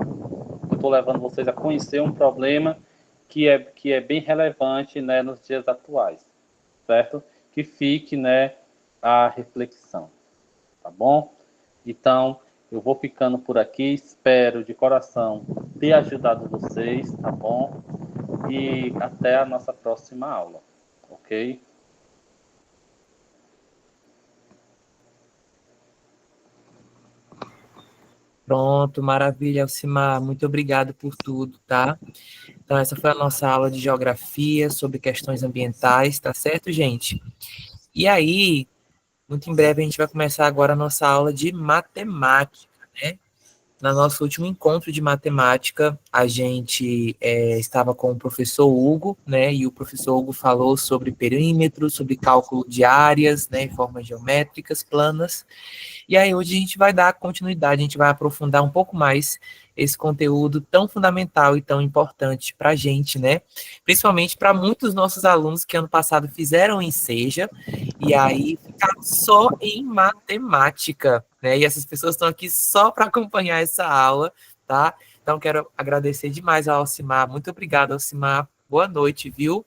Eu estou levando vocês a conhecer um problema que é bem relevante, né, nos dias atuais, certo? Que fique, né, a reflexão, tá bom? Então, eu vou ficando por aqui, espero de coração ter ajudado vocês, tá bom? E até a nossa próxima aula, ok? Pronto, maravilha, Alcimar. Muito obrigado por tudo, tá? Então, essa foi a nossa aula de geografia sobre questões ambientais, tá certo, gente? E aí, muito em breve, a gente vai começar agora a nossa aula de matemática, né? No nosso último encontro de matemática, a gente estava com o professor Hugo, né? E o professor Hugo falou sobre perímetros, sobre cálculo de áreas, né? Formas geométricas, planas. E aí hoje a gente vai dar continuidade, a gente vai aprofundar um pouco mais esse conteúdo tão fundamental e tão importante para a gente, né? Principalmente para muitos nossos alunos que ano passado fizeram em Seja e aí ficaram só em matemática, né? E essas pessoas estão aqui só para acompanhar essa aula, tá? Então quero agradecer demais ao Alcimar. Muito obrigado, Alcimar. Boa noite, viu?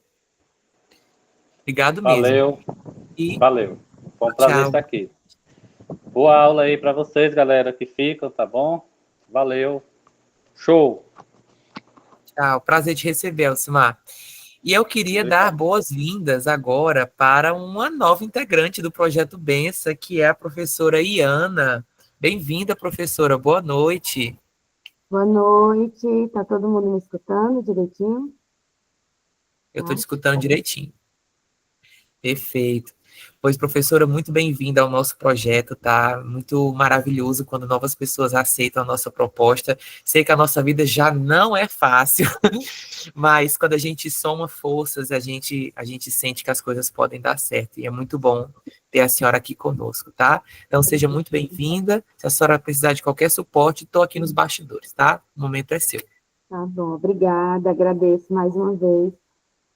Obrigado mesmo. Valeu, E valeu. Foi um prazer tchau. estar aqui. Boa aula aí para vocês, galera, que ficam, tá bom? Valeu. Show. Tchau. Prazer te receber, Alcimar. E eu queria dar Obrigado. boas-vindas agora para uma nova integrante do Projeto Bença, que é a professora Iana. Bem-vinda, professora. Boa noite. Boa noite, tá todo mundo me escutando direitinho? Eu Tá? estou te escutando direitinho. Perfeito. Pois, professora, muito bem-vinda ao nosso projeto, tá? Muito maravilhoso quando novas pessoas aceitam a nossa proposta. Sei que a nossa vida já não é fácil, mas quando a gente soma forças, a gente sente que as coisas podem dar certo. E é muito bom ter a senhora aqui conosco, tá? Então, seja muito bem-vinda. Se a senhora precisar de qualquer suporte, estou aqui nos bastidores, tá? O momento é seu. Tá bom, obrigada, agradeço mais uma vez.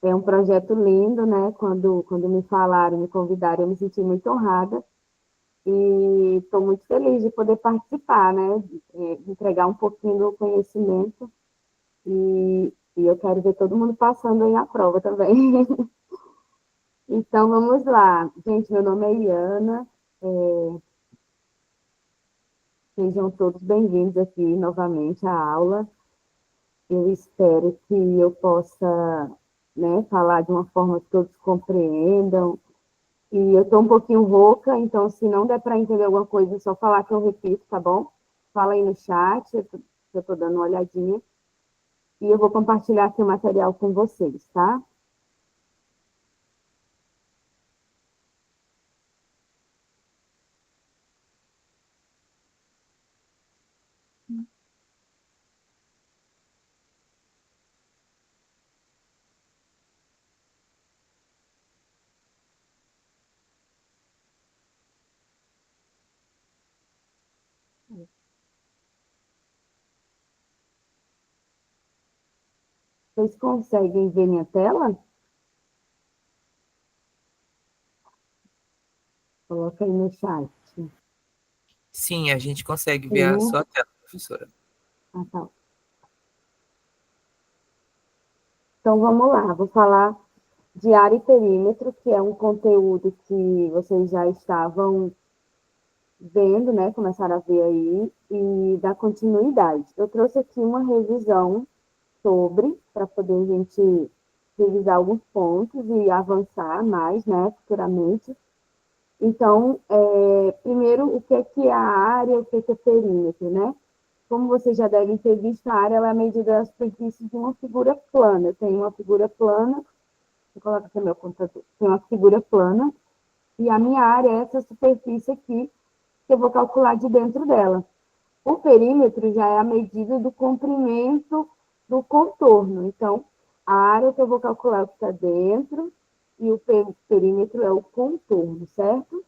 É um projeto lindo, né? Quando me falaram, me convidaram, eu me senti muito honrada E estou muito feliz de poder participar, né? De entregar um pouquinho do conhecimento. E eu quero ver todo mundo passando aí na prova também. Então, vamos lá. Gente, meu nome é Iana. Sejam todos bem-vindos aqui novamente à aula. Eu espero que eu possa, né, falar de uma forma que todos compreendam. E eu estou um pouquinho rouca, então se não der para entender alguma coisa, é só falar que eu repito, tá bom? Fala aí no chat, eu estou dando uma olhadinha. E eu vou compartilhar aqui o material com vocês, tá? Vocês conseguem ver minha tela? Coloca aí no chat. Sim, a gente consegue ver a Sim. sua tela, professora. Ah, tá. Então, vamos lá. Vou falar de área e perímetro, que é um conteúdo que vocês já estavam vendo, né? Começaram a ver aí, e dar continuidade. Eu trouxe aqui uma revisão para poder a gente revisar alguns pontos e avançar mais, né, futuramente. Então, primeiro, o que é a área, o que é perímetro, né? Como vocês já devem ter visto, a área ela é a medida da superfície de uma figura plana. Tem uma figura plana, vou colocar aqui no meu computador, tem uma figura plana, e a minha área é essa superfície aqui, que eu vou calcular de dentro dela. O perímetro já é a medida do comprimento do contorno. Então, a área que eu vou calcular é o que está dentro, e o perímetro é o contorno, certo?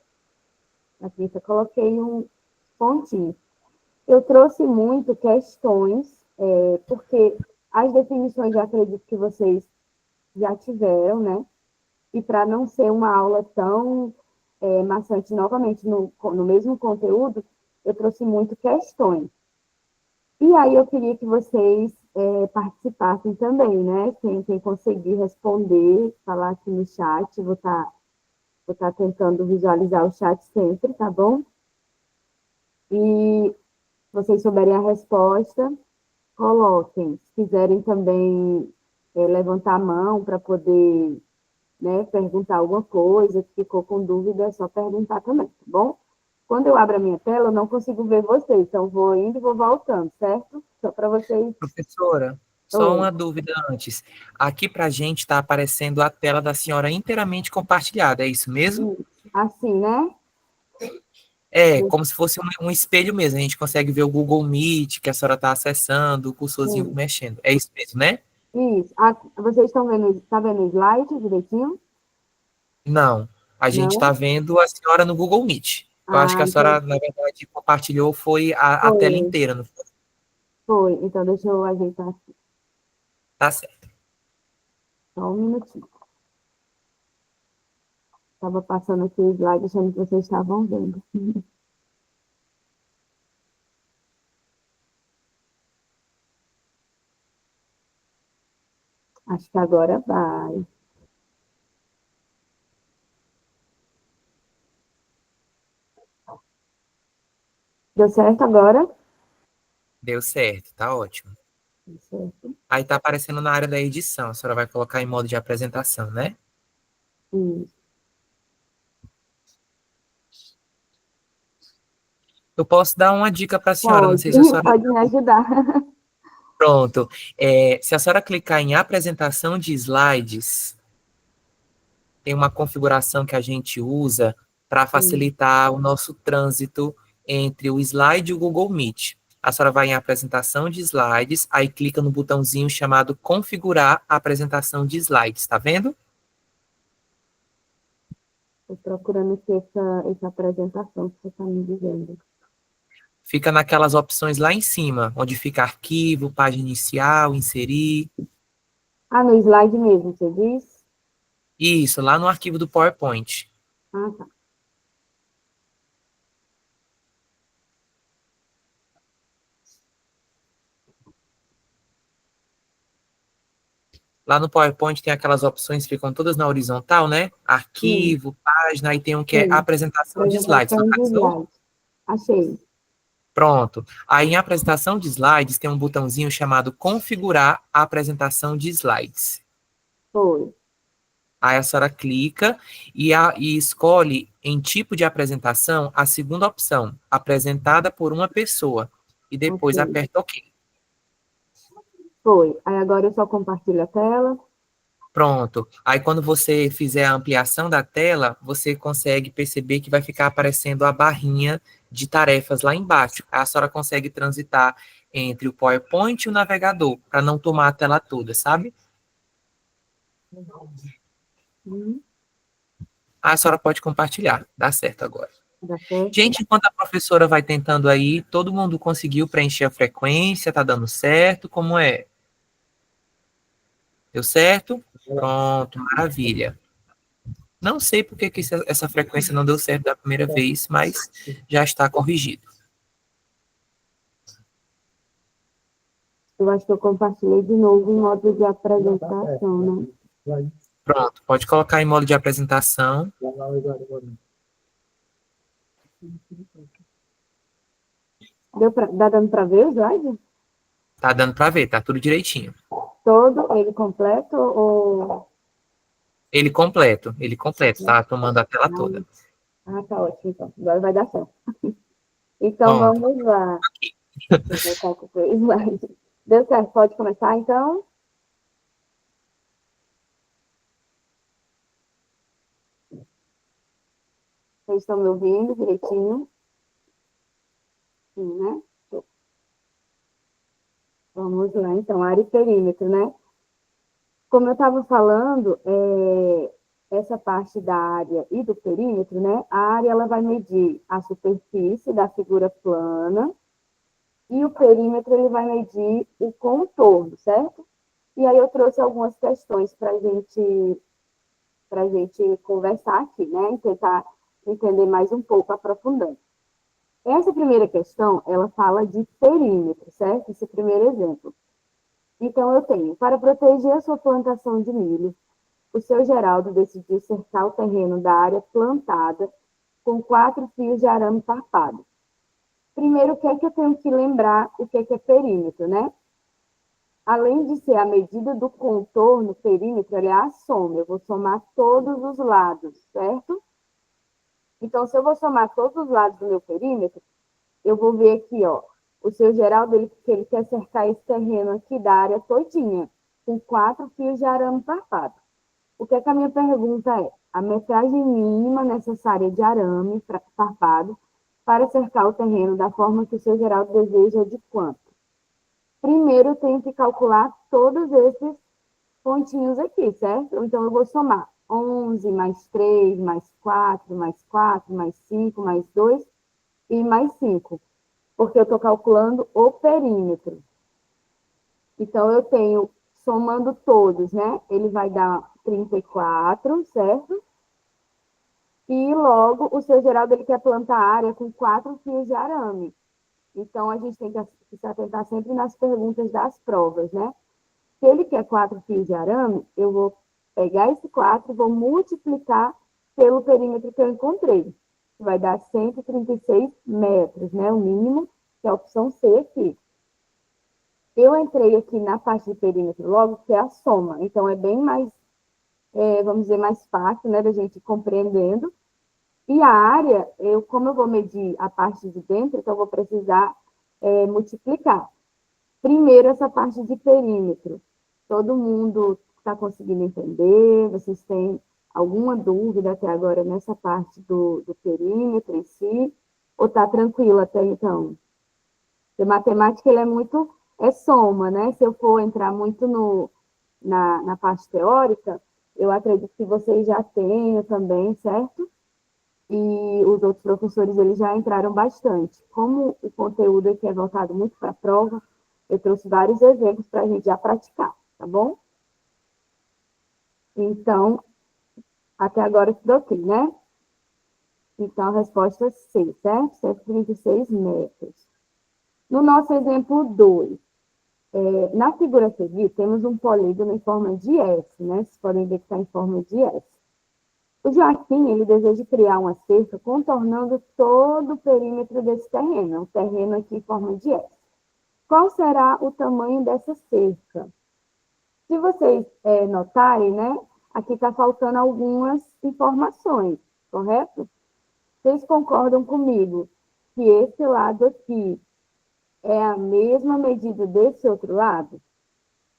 Aqui eu coloquei um pontinho. Eu trouxe muito questões, porque as definições eu acredito que vocês já tiveram, né? E para não ser uma aula tão maçante novamente no mesmo conteúdo, eu trouxe muito questões. E aí eu queria que vocês participassem também, né? Quem conseguir responder, falar aqui no chat, vou tá tentando visualizar o chat sempre, tá bom? E vocês souberem a resposta, coloquem. Se quiserem também levantar a mão para poder, né, perguntar alguma coisa, que ficou com dúvida, é só perguntar também, tá bom? Quando eu abro a minha tela, eu não consigo ver vocês, então vou indo e vou voltando, certo? Só para vocês. Professora, só Oi. uma dúvida antes. Aqui para a gente está aparecendo a tela da senhora inteiramente compartilhada, é isso mesmo? Assim, né? É, como se fosse um espelho mesmo. A gente consegue ver o Google Meet que a senhora está acessando, o cursorzinho Sim. mexendo. É isso mesmo, né? Isso. Ah, vocês estão vendo, tá vendo o slide direitinho? Não. A gente está Não? vendo a senhora no Google Meet. Eu acho que Ah, a então senhora, na verdade, compartilhou foi a tela foi. inteira, não foi? Foi. Então deixa eu ajeitar aqui. Tá certo. Só um minutinho. Estava passando aqui o slide achando que vocês estavam vendo. Acho que agora vai. Deu certo agora? Deu certo, tá ótimo. Deu certo. Aí tá aparecendo na área da edição. A senhora vai colocar em modo de apresentação, né? Isso. Eu posso dar uma dica para a senhora, não Pode, sei se a senhora. pode me ajudar. Pronto. Se a senhora clicar em apresentação de slides, tem uma configuração que a gente usa para Sim. facilitar o nosso trânsito entre o slide e o Google Meet. A senhora vai em apresentação de slides, aí clica no botãozinho chamado configurar a apresentação de slides, tá vendo? Estou procurando aqui essa apresentação que você está me dizendo. Fica naquelas opções lá em cima, onde fica arquivo, página inicial, inserir. Ah, no slide mesmo, você diz? Isso, lá no arquivo do PowerPoint. Ah, tá. Lá no PowerPoint tem aquelas opções que ficam todas na horizontal, né? Arquivo, página, aí tem um que é Sim. apresentação de slides. Apresentação de slides. Achei. Pronto. Aí em apresentação de slides tem um botãozinho chamado configurar a apresentação de slides. Foi. Aí a senhora clica e escolhe em tipo de apresentação a segunda opção, apresentada por uma pessoa. E depois Ok. aperta OK. Foi. Aí agora eu só compartilho a tela. Pronto. Aí quando você fizer a ampliação da tela, você consegue perceber que vai ficar aparecendo a barrinha de tarefas lá embaixo. Aí a senhora consegue transitar entre o PowerPoint e o navegador, para não tomar a tela toda, sabe? Hum, Aí a senhora pode compartilhar. Dá certo agora. Dá certo? Gente, enquanto a professora vai tentando aí, todo mundo conseguiu preencher a frequência? Tá dando certo? Como é? Deu certo? Pronto, maravilha. Não sei por que essa frequência não deu certo da primeira vez, mas já está corrigido. Eu acho que eu compartilhei de novo em modo de apresentação, né? Pronto, pode colocar em modo de apresentação. Tá dando para ver o slide? Tá dando para ver, tá tudo direitinho. Todo ele completo ou... Ele completo, tá tomando a tela toda. Tá ótimo, então. Agora vai dar certo. Então, Pronto. vamos lá. Deixa eu voltar com o slide. Deu certo, pode começar, então? Vocês estão me ouvindo direitinho? Sim, né? Vamos lá, então, área e perímetro, né? Como eu estava falando, essa parte da área e do perímetro, né? A área ela vai medir a superfície da figura plana e o perímetro ele vai medir o contorno, certo? E aí eu trouxe algumas questões para a gente conversar aqui, né? E tentar entender mais um pouco, aprofundando. Essa primeira questão, ela fala de perímetro, certo? Esse primeiro exemplo. Então, eu tenho, para proteger a sua plantação de milho, o seu Geraldo decidiu cercar o terreno da área plantada com 4 fios de arame farpado. Primeiro, o que é que eu tenho que lembrar o que é perímetro, né? Além de ser a medida do contorno, perímetro, ele é a soma. Eu vou somar todos os lados, certo? Então, se eu vou somar todos os lados do meu perímetro, eu vou ver aqui, ó, o seu Geraldo, ele quer cercar esse terreno aqui da área todinha, com 4 fios de arame farpado. O que é que a minha pergunta é? A metragem mínima necessária de arame farpado para cercar o terreno da forma que o seu Geraldo deseja de quanto? Primeiro, eu tenho que calcular todos esses pontinhos aqui, certo? Então, eu vou somar 11 mais 3, mais 4, mais 4, mais 5, mais 2 e mais 5, porque eu estou calculando o perímetro. Então, eu tenho, somando todos, né? Ele vai dar 34, certo? E logo, o seu Geraldo, ele quer plantar a área com 4 fios de arame. Então, a gente tem que se atentar sempre nas perguntas das provas, né? Se ele quer 4 fios de arame, eu vou pegar esse 4 e vou multiplicar pelo perímetro que eu encontrei. Vai dar 136 metros, né? O mínimo, que é a opção C aqui. Eu entrei aqui na parte de perímetro logo, que é a soma. Então, é bem mais, vamos dizer, mais fácil, né? Da gente ir compreendendo. E a área, como eu vou medir a parte de dentro, então eu vou precisar multiplicar. Primeiro, essa parte de perímetro. Todo mundo está conseguindo entender? Vocês têm alguma dúvida até agora nessa parte do perímetro em si? Ou está tranquilo até então? Porque matemática ele é soma, né? Se eu for entrar muito na parte teórica, eu acredito que vocês já tenham também, certo? E os outros professores eles já entraram bastante. Como o conteúdo aqui é voltado muito para a prova, eu trouxe vários exemplos para a gente já praticar, tá bom? Então, até agora tudo ok, né? Então, a resposta é C, certo? 136 metros. No nosso exemplo 2, Na figura a seguir, temos um polígono em forma de S, né? Vocês podem ver que está em forma de S. O Joaquim, ele deseja criar uma cerca contornando todo o perímetro desse terreno, um terreno aqui em forma de S. Qual será o tamanho dessa cerca? Se vocês notarem, né? Aqui está faltando algumas informações, correto? Vocês concordam comigo que esse lado aqui é a mesma medida desse outro lado?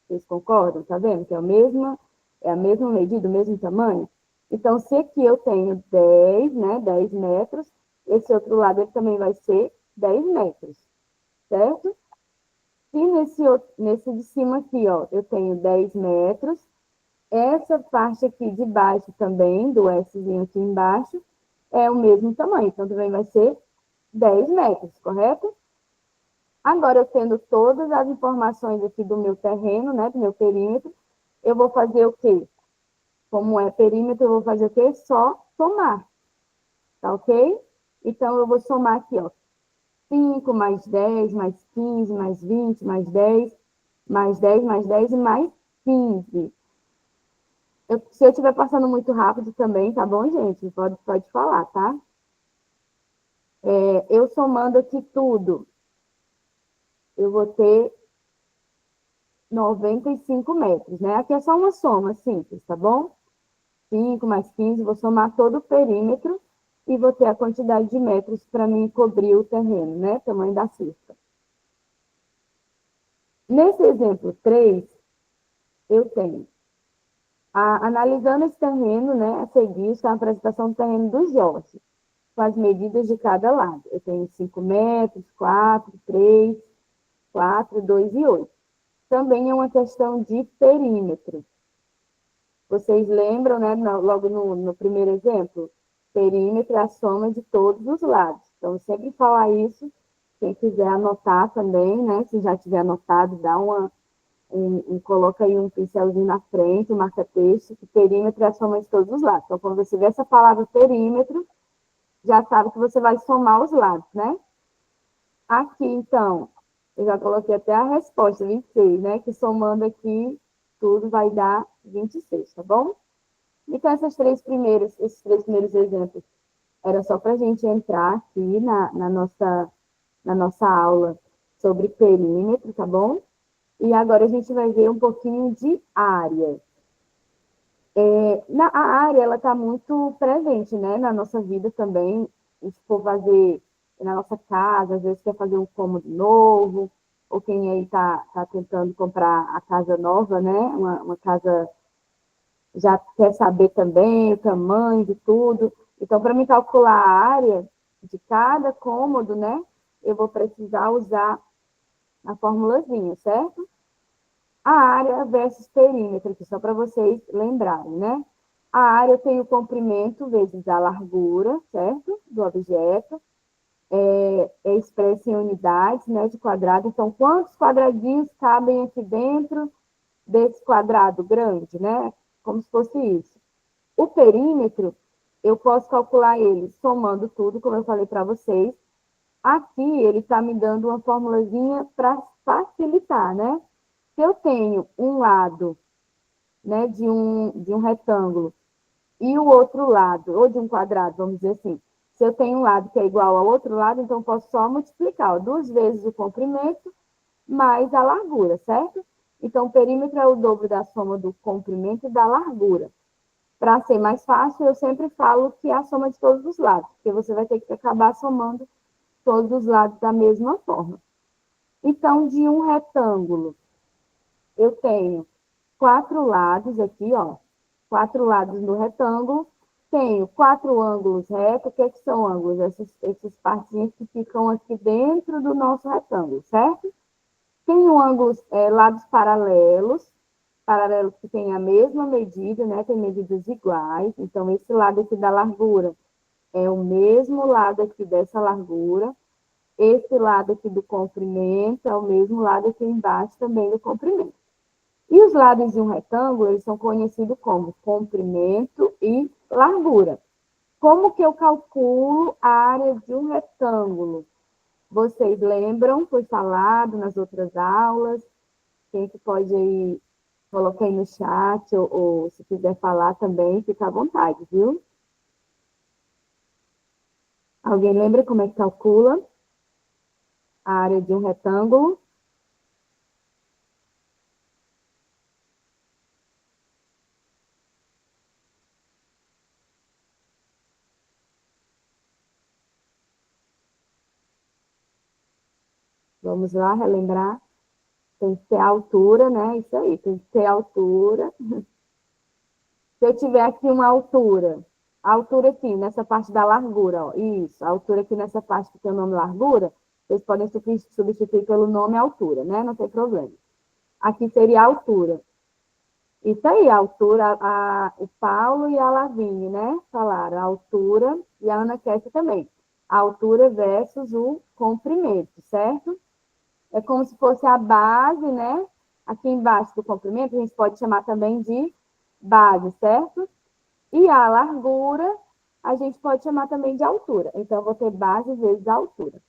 Vocês concordam? Tá vendo que é a mesma medida, o mesmo tamanho? Então, se aqui eu tenho 10, né, 10 metros, esse outro lado ele também vai ser 10 metros, certo? E nesse de cima aqui, ó, eu tenho 10 metros, essa parte aqui de baixo também, do Szinho aqui embaixo, é o mesmo tamanho, então também vai ser 10 metros, correto? Agora, eu tendo todas as informações aqui do meu terreno, né, do meu perímetro, eu vou fazer o quê? Como é perímetro, eu vou fazer o quê? Só somar, tá ok? Então, eu vou somar aqui, ó, 5 mais 10, mais 15, mais 20, mais 10, mais 10, mais 10 e mais 15. Se eu estiver passando muito rápido também, tá bom, gente? Pode falar, tá? Eu somando aqui tudo, eu vou ter 95 metros, né? Aqui é só uma soma simples, tá bom? 5 mais 15, vou somar todo o perímetro e vou ter a quantidade de metros para mim cobrir o terreno, né? Tamanho da cerca. Nesse exemplo 3, eu tenho, analisando esse terreno, né? A seguir está a apresentação do terreno do Jorge, com as medidas de cada lado. Eu tenho 5 metros, 4, 3, 4, 2 e 8. Também é uma questão de perímetro. Vocês lembram, né, logo no primeiro exemplo? Perímetro é a soma de todos os lados. Então, eu sempre falar isso. Quem quiser anotar também, né? Se já tiver anotado, dá coloca aí um pincelzinho na frente, um marca-texto, que perímetro é a soma de todos os lados. Então, quando você vê essa palavra perímetro, já sabe que você vai somar os lados, né? Aqui, então, eu já coloquei até a resposta, 26, né? Que somando aqui, tudo vai dar 26, tá bom? Então, esses três primeiros exemplos era só para a gente entrar aqui na nossa aula sobre perímetro, tá bom? E agora a gente vai ver um pouquinho de área. A área, ela está muito presente, né? Na nossa vida também. Se for fazer na nossa casa, às vezes quer fazer um cômodo novo, ou quem aí está tentando comprar a casa nova, né? Uma casa, já quer saber também o tamanho de tudo. Então, para me calcular a área de cada cômodo, né? Eu vou precisar usar a formulazinha, certo? A área versus perímetro, aqui, só para vocês lembrarem, né? A área tem o comprimento vezes a largura, certo? Do objeto. É expressa em unidades, né? De quadrado. Então, quantos quadradinhos cabem aqui dentro desse quadrado grande, né? Como se fosse isso. O perímetro, eu posso calcular ele somando tudo, como eu falei para vocês. Aqui, ele está me dando uma formulazinha para facilitar, né? Se eu tenho um lado, né, de um retângulo e o outro lado, ou de um quadrado, vamos dizer assim, se eu tenho um lado que é igual ao outro lado, então eu posso só multiplicar, ó, 2 vezes o comprimento mais a largura, certo? Então, o perímetro é o dobro da soma do comprimento e da largura. Para ser mais fácil, eu sempre falo que é a soma de todos os lados, porque você vai ter que acabar somando todos os lados da mesma forma. Então, de um retângulo, eu tenho 4 lados aqui, ó. 4 lados no retângulo. Tenho 4 ângulos retos. O que são ângulos? Essas partinhas que ficam aqui dentro do nosso retângulo, certo? Tenho ângulos, lados paralelos que têm a mesma medida, né? Tem medidas iguais. Então, esse lado aqui da largura é o mesmo lado aqui dessa largura. Esse lado aqui do comprimento é o mesmo lado aqui embaixo também do comprimento. E os lados de um retângulo, eles são conhecidos como comprimento e largura. Como que eu calculo a área de um retângulo? Vocês lembram? Foi falado nas outras aulas. Quem que pode aí, colocar aí no chat, ou se quiser falar também, fica à vontade, viu? Alguém lembra como é que calcula a área de um retângulo? Vamos lá, relembrar. Tem que ter altura, né? Isso aí, tem que ter altura. Se eu tiver aqui uma altura, a altura aqui, nessa parte da largura, ó, isso, a altura aqui nessa parte que tem o nome largura, vocês podem substituir pelo nome altura, né? Não tem problema. Aqui seria a altura. Isso aí, a altura, o Paulo e a Lavínia, né? Falaram a altura, e a Ana Kécia também. A altura versus o comprimento, certo? É como se fosse a base, né? Aqui embaixo do comprimento, a gente pode chamar também de base, certo? E a largura, a gente pode chamar também de altura. Então, eu vou ter base vezes a altura.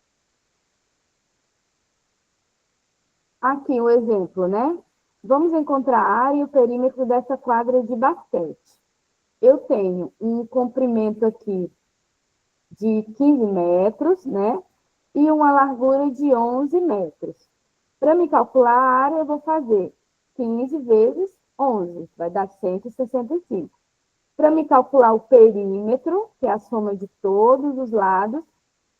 Aqui o exemplo, né? Vamos encontrar a área e o perímetro dessa quadra de basquete. Eu tenho um comprimento aqui de 15 metros, né? E uma largura de 11 metros. Para me calcular a área, eu vou fazer 15 vezes 11, vai dar 165. Para me calcular o perímetro, que é a soma de todos os lados,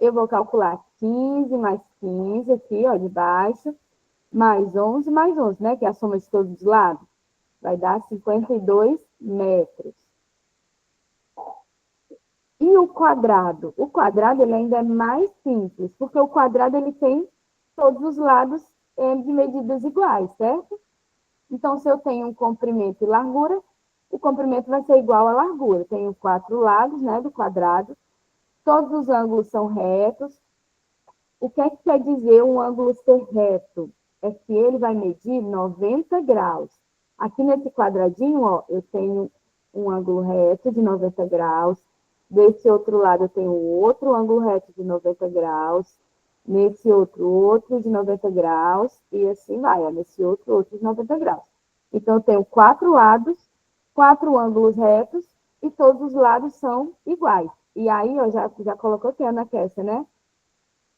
eu vou calcular 15 mais 15 aqui, ó, de baixo, mais 11, né, que é a soma de todos os lados, vai dar 52 metros. E o quadrado? O quadrado ele ainda é mais simples, porque o quadrado ele tem todos os lados de medidas iguais, certo? Então, se eu tenho um comprimento e largura, o comprimento vai ser igual à largura. Tenho 4 lados, né, do quadrado. Todos os ângulos são retos. O que é que quer dizer um ângulo ser reto? É que ele vai medir 90 graus. Aqui nesse quadradinho, ó, eu tenho um ângulo reto de 90 graus. Desse outro lado, eu tenho outro ângulo reto de 90 graus. Nesse outro de 90 graus. E assim vai, ó, nesse outro de 90 graus. Então, eu tenho 4 lados, 4 ângulos retos, e todos os lados são iguais. E aí, ó, já colocou aqui, Ana Kécia, né?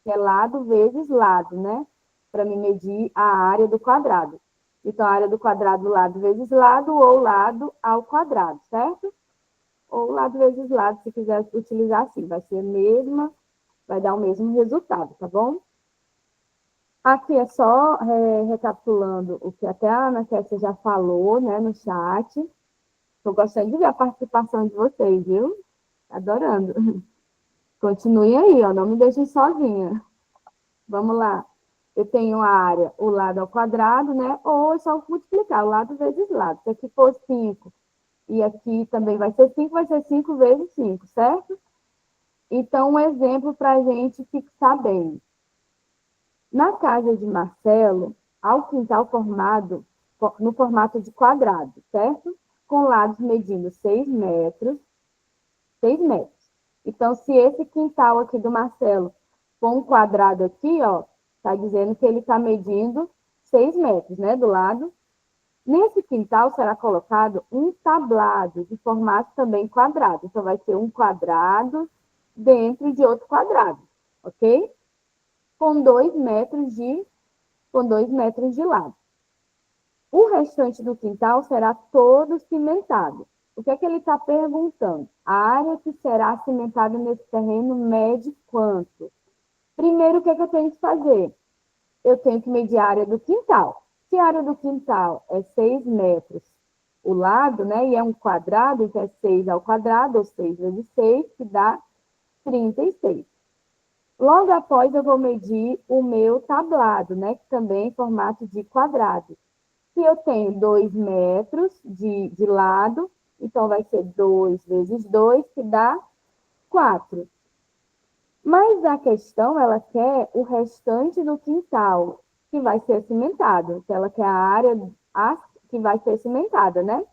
Que é lado vezes lado, né? Para me medir a área do quadrado. Então, a área do quadrado, lado vezes lado, ou lado ao quadrado, certo? Ou lado vezes lado, se quiser utilizar assim. Vai ser a mesma, vai dar o mesmo resultado, tá bom? Aqui é só recapitulando o que até a Ana Kécia já falou, né, no chat. Estou gostando de ver a participação de vocês, viu? Adorando. Continuem aí, ó, não me deixem sozinha. Vamos lá. Eu tenho a área, o lado ao quadrado, né? Ou é só multiplicar, o lado vezes lado. Se aqui for 5 e aqui também vai ser 5, vai ser 5 vezes 5, certo? Então, um exemplo para a gente fixar bem. Na casa de Marcelo, há o quintal formado no formato de quadrado, certo? Com lados medindo 6 metros. 6 metros. Então, se esse quintal aqui do Marcelo for um quadrado aqui, ó, tá dizendo que ele está medindo 6 metros, né, do lado. Nesse quintal será colocado um tablado de formato também quadrado. Então, vai ser um quadrado dentro de outro quadrado, ok? Com 2 metros de lado. O restante do quintal será todo cimentado. O que é que ele está perguntando? A área que será cimentada nesse terreno mede quanto? Primeiro, o que é que eu tenho que fazer? Eu tenho que medir a área do quintal. Se a área do quintal é 6 metros o lado, né, e é um quadrado, então é 6 ao quadrado, ou 6 vezes 6, que dá 36. Logo após, eu vou medir o meu tablado, né, que também é em formato de quadrado. Se eu tenho 2 metros de lado, então vai ser 2 vezes 2, que dá 4. Mas a questão, ela quer o restante do quintal, que vai ser cimentado. Então, ela quer a área que vai ser cimentada, né?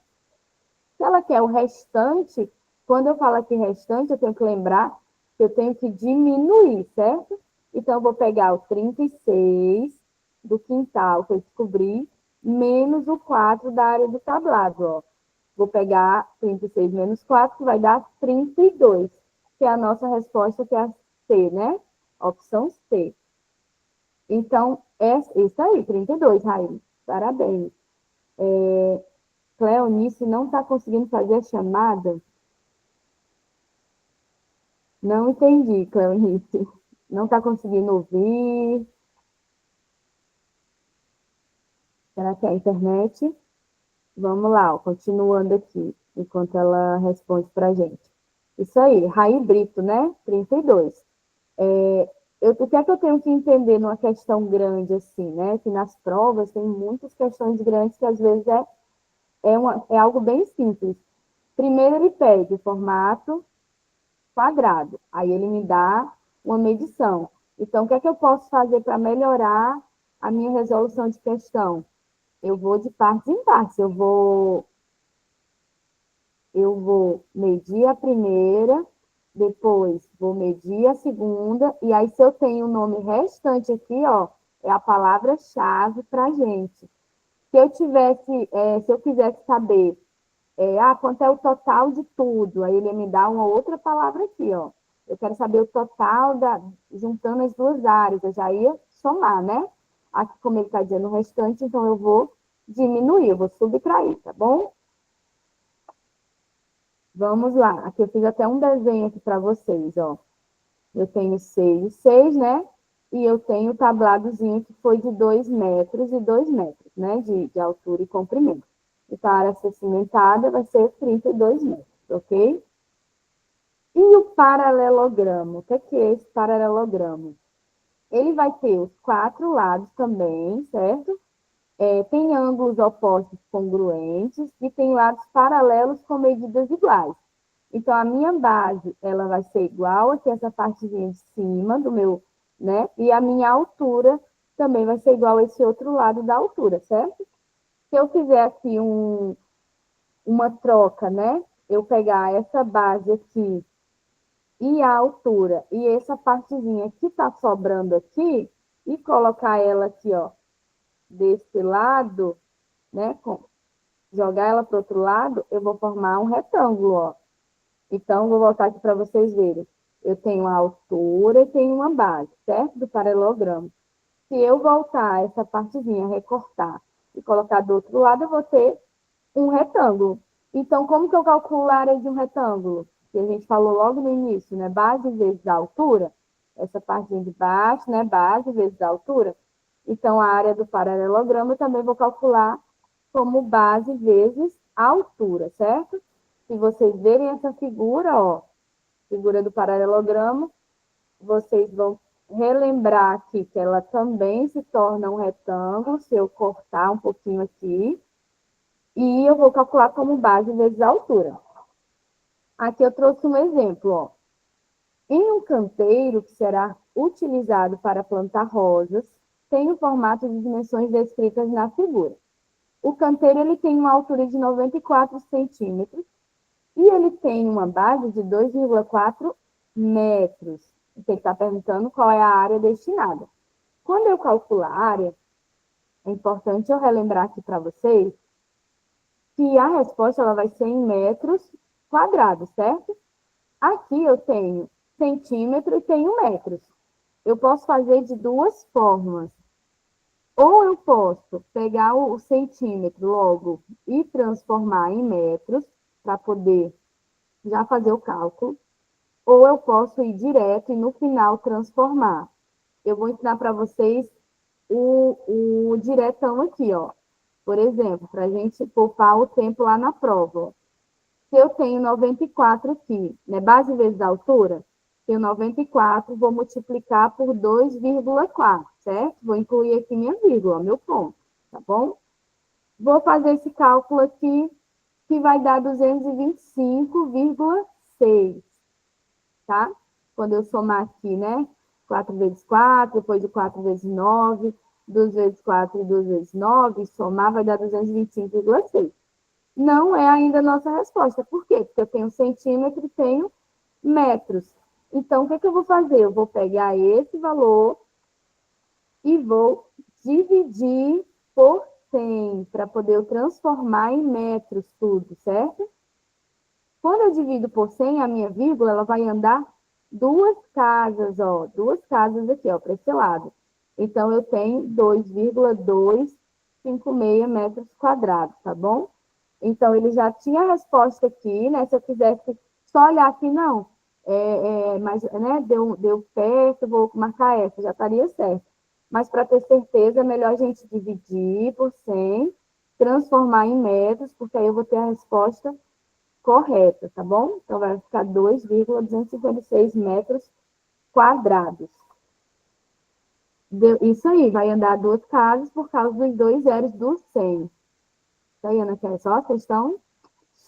Se ela quer o restante, quando eu falo aqui restante, eu tenho que lembrar que eu tenho que diminuir, certo? Então, eu vou pegar o 36 do quintal que eu descobri menos o 4 da área do tablado, ó. Vou pegar 36 menos 4, que vai dar 32, que é a nossa resposta, que é a C, né? Opção C. Então, é isso aí, 32, Raíssa. Parabéns. Cleonice não está conseguindo fazer a chamada? Não entendi, Cleonice. Não está conseguindo ouvir? Será que é a internet? Vamos lá, ó, continuando aqui, enquanto ela responde para a gente. Isso aí, Raí Brito, né? 32. O que é que eu tenho que entender numa questão grande assim, né? Que nas provas tem muitas questões grandes que às vezes é algo bem simples. Primeiro ele pede o formato quadrado, aí ele me dá uma medição. Então, o que é que eu posso fazer para melhorar a minha resolução de questão? Eu vou de partes em partes. Eu vou medir a primeira, depois vou medir a segunda, e aí se eu tenho o nome restante aqui, ó, é a palavra-chave para a gente. Se eu quisesse saber, quanto é o total de tudo, aí ele me dá uma outra palavra aqui, ó. Eu quero saber o total juntando as duas áreas, eu já ia somar, né? Aqui, como ele está dizendo o restante, então eu vou diminuir, eu vou subtrair, tá bom? Vamos lá, aqui eu fiz até um desenho aqui para vocês, ó. Eu tenho 6 e 6, né? E eu tenho o tabladozinho que foi de 2 metros e 2 metros, né? De altura e comprimento. Então, a área a ser cimentada vai ser 32 metros, ok? E o paralelogramo? O que é esse paralelogramo? Ele vai ter os 4 lados também, certo? Tem ângulos opostos congruentes e tem lados paralelos com medidas iguais. Então, a minha base, ela vai ser igual aqui, essa partezinha de cima do meu, né? E a minha altura também vai ser igual a esse outro lado da altura, certo? Se eu fizer aqui uma troca, né? Eu pegar essa base aqui e a altura e essa partezinha que tá sobrando aqui e colocar ela aqui, ó, desse lado, né? Jogar ela para o outro lado, eu vou formar um retângulo, ó. Então, vou voltar aqui para vocês verem. Eu tenho a altura e tenho uma base, certo? Do paralelogramo. Se eu voltar essa partezinha, recortar e colocar do outro lado, eu vou ter um retângulo. Então, como que eu calculo a área de um retângulo? Que a gente falou logo no início, né? Base vezes a altura. Essa partezinha de baixo, né? Base vezes a altura. Então, a área do paralelogramo eu também vou calcular como base vezes a altura, certo? Se vocês verem essa figura, ó, figura do paralelogramo, vocês vão relembrar aqui que ela também se torna um retângulo, se eu cortar um pouquinho aqui, e eu vou calcular como base vezes a altura. Aqui eu trouxe um exemplo, ó. Em um canteiro que será utilizado para plantar rosas, tem o formato de dimensões descritas na figura. O canteiro ele tem uma altura de 94 centímetros e ele tem uma base de 2,4 metros. Ele está perguntando qual é a área destinada. Quando eu calculo a área, é importante eu relembrar aqui para vocês que a resposta ela vai ser em metros quadrados, certo? Aqui eu tenho centímetro e tenho metros. Eu posso fazer de duas formas. Ou eu posso pegar o centímetro logo e transformar em metros, para poder já fazer o cálculo, ou eu posso ir direto e no final transformar. Eu vou ensinar para vocês o diretão aqui, ó. Por exemplo, para a gente poupar o tempo lá na prova. Se eu tenho 94 aqui, né, base vezes a altura, tenho 94, vou multiplicar por 2,4, certo? Vou incluir aqui minha vírgula, meu ponto, tá bom? Vou fazer esse cálculo aqui, que vai dar 225,6, tá? Quando eu somar aqui, né? 4 vezes 4, depois de 4 vezes 9, 2 vezes 4 e 2 vezes 9, somar vai dar 225,6. Não é ainda a nossa resposta. Por quê? Porque eu tenho centímetro e tenho metros. Então, o que eu vou fazer? Eu vou pegar esse valor e vou dividir por 100 para poder eu transformar em metros tudo, certo? Quando eu divido por 100, a minha vírgula, ela vai andar duas casas, ó, duas casas aqui, ó, para esse lado. Então, eu tenho 2,256 metros quadrados, tá bom? Então, ele já tinha a resposta aqui, né? Se eu quisesse só olhar aqui, não. Mas, né, deu perto, vou marcar essa, já estaria certo. Mas, para ter certeza, é melhor a gente dividir por 100, transformar em metros, porque aí eu vou ter a resposta correta, tá bom? Então, vai ficar 2,256 metros quadrados. Isso aí, vai andar duas casas por causa dos dois zeros do 100. Isso aí, Ana, quer só a questão?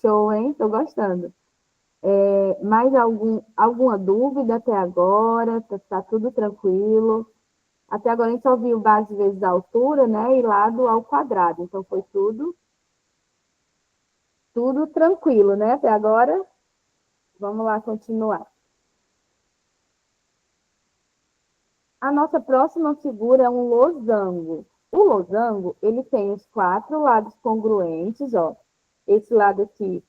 Show, hein? Tô gostando. Mais alguma dúvida até agora? Tá tudo tranquilo? Até agora a gente só viu base vezes a altura, né? E lado ao quadrado. Então, foi tudo tranquilo, né? Até agora, vamos lá continuar. A nossa próxima figura é um losango. O losango, ele tem os 4 lados congruentes, ó. Esse lado aqui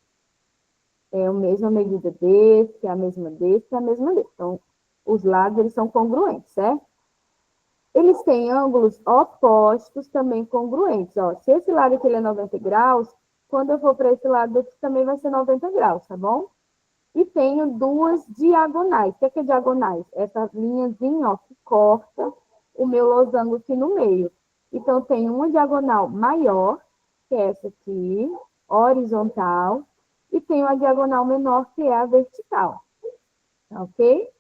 é a mesma medida desse, que é a mesma desse, que é a mesma desse. Então, os lados, eles são congruentes, certo? Eles têm ângulos opostos também congruentes, ó. Se esse lado aqui ele é 90 graus, quando eu for para esse lado aqui também vai ser 90 graus, tá bom? E tenho duas diagonais. O que é diagonais? Essa linhazinha, ó, que corta o meu losango aqui no meio. Então, tem uma diagonal maior, que é essa aqui, horizontal, e tem uma diagonal menor, que é a vertical. Ok?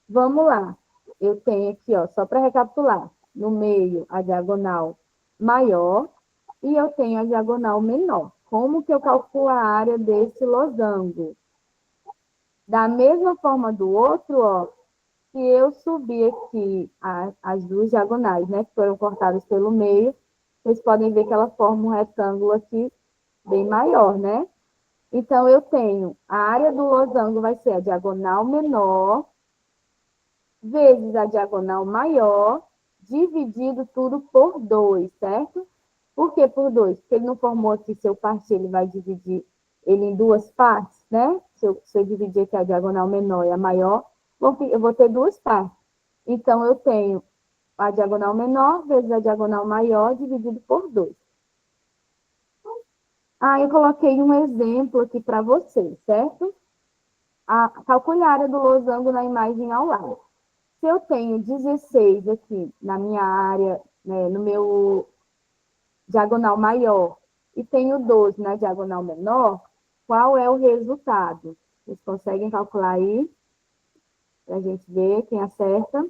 Vamos lá. Eu tenho aqui, ó, só para recapitular, no meio a diagonal maior e eu tenho a diagonal menor. Como que eu calculo a área desse losango? Da mesma forma do outro, ó, se eu subir aqui as duas diagonais, né, que foram cortadas pelo meio, vocês podem ver que ela forma um retângulo aqui bem maior, né? Então, eu tenho a área do losango vai ser a diagonal menor vezes a diagonal maior, dividido tudo por 2, certo? Por que por 2? Porque ele não formou aqui, se eu partir, ele vai dividir ele em duas partes, né? Se eu dividir aqui a diagonal menor e a maior, eu vou ter duas partes. Então, eu tenho a diagonal menor vezes a diagonal maior dividido por 2. Eu coloquei um exemplo aqui para vocês, certo? Calcule a área do losango na imagem ao lado. Se eu tenho 16 aqui na minha área, né, no meu diagonal maior, e tenho 12 na diagonal menor, qual é o resultado? Vocês conseguem calcular aí? Para a gente ver quem acerta.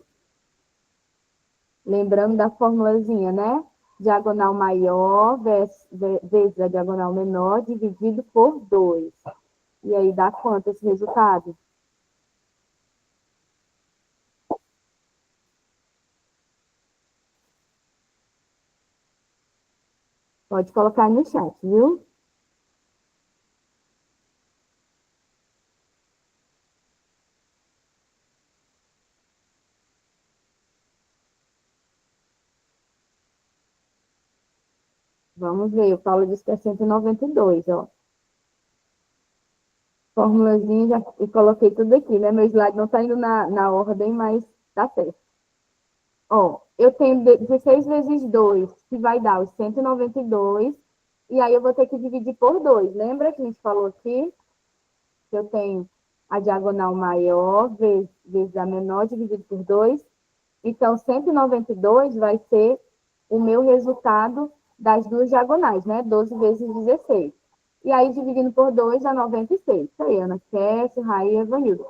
Lembrando da formulazinha, né? Diagonal maior vezes a diagonal menor dividido por 2. E aí dá quanto esse resultado? Pode colocar no chat, viu? Vamos ver, o Paulo disse que é 192, ó. Formulazinha, e coloquei tudo aqui, né? Meu slide não tá indo na ordem, mas tá certo. Ó, eu tenho 16 vezes 2, que vai dar os 192, e aí eu vou ter que dividir por 2. Lembra que a gente falou aqui? Que eu tenho a diagonal maior vezes a menor dividido por 2. Então, 192 vai ser o meu resultado das duas diagonais, né? 12 vezes 16. E aí, dividindo por 2, dá 96. Isso aí, Ana Kécia, Raí e Evanildo.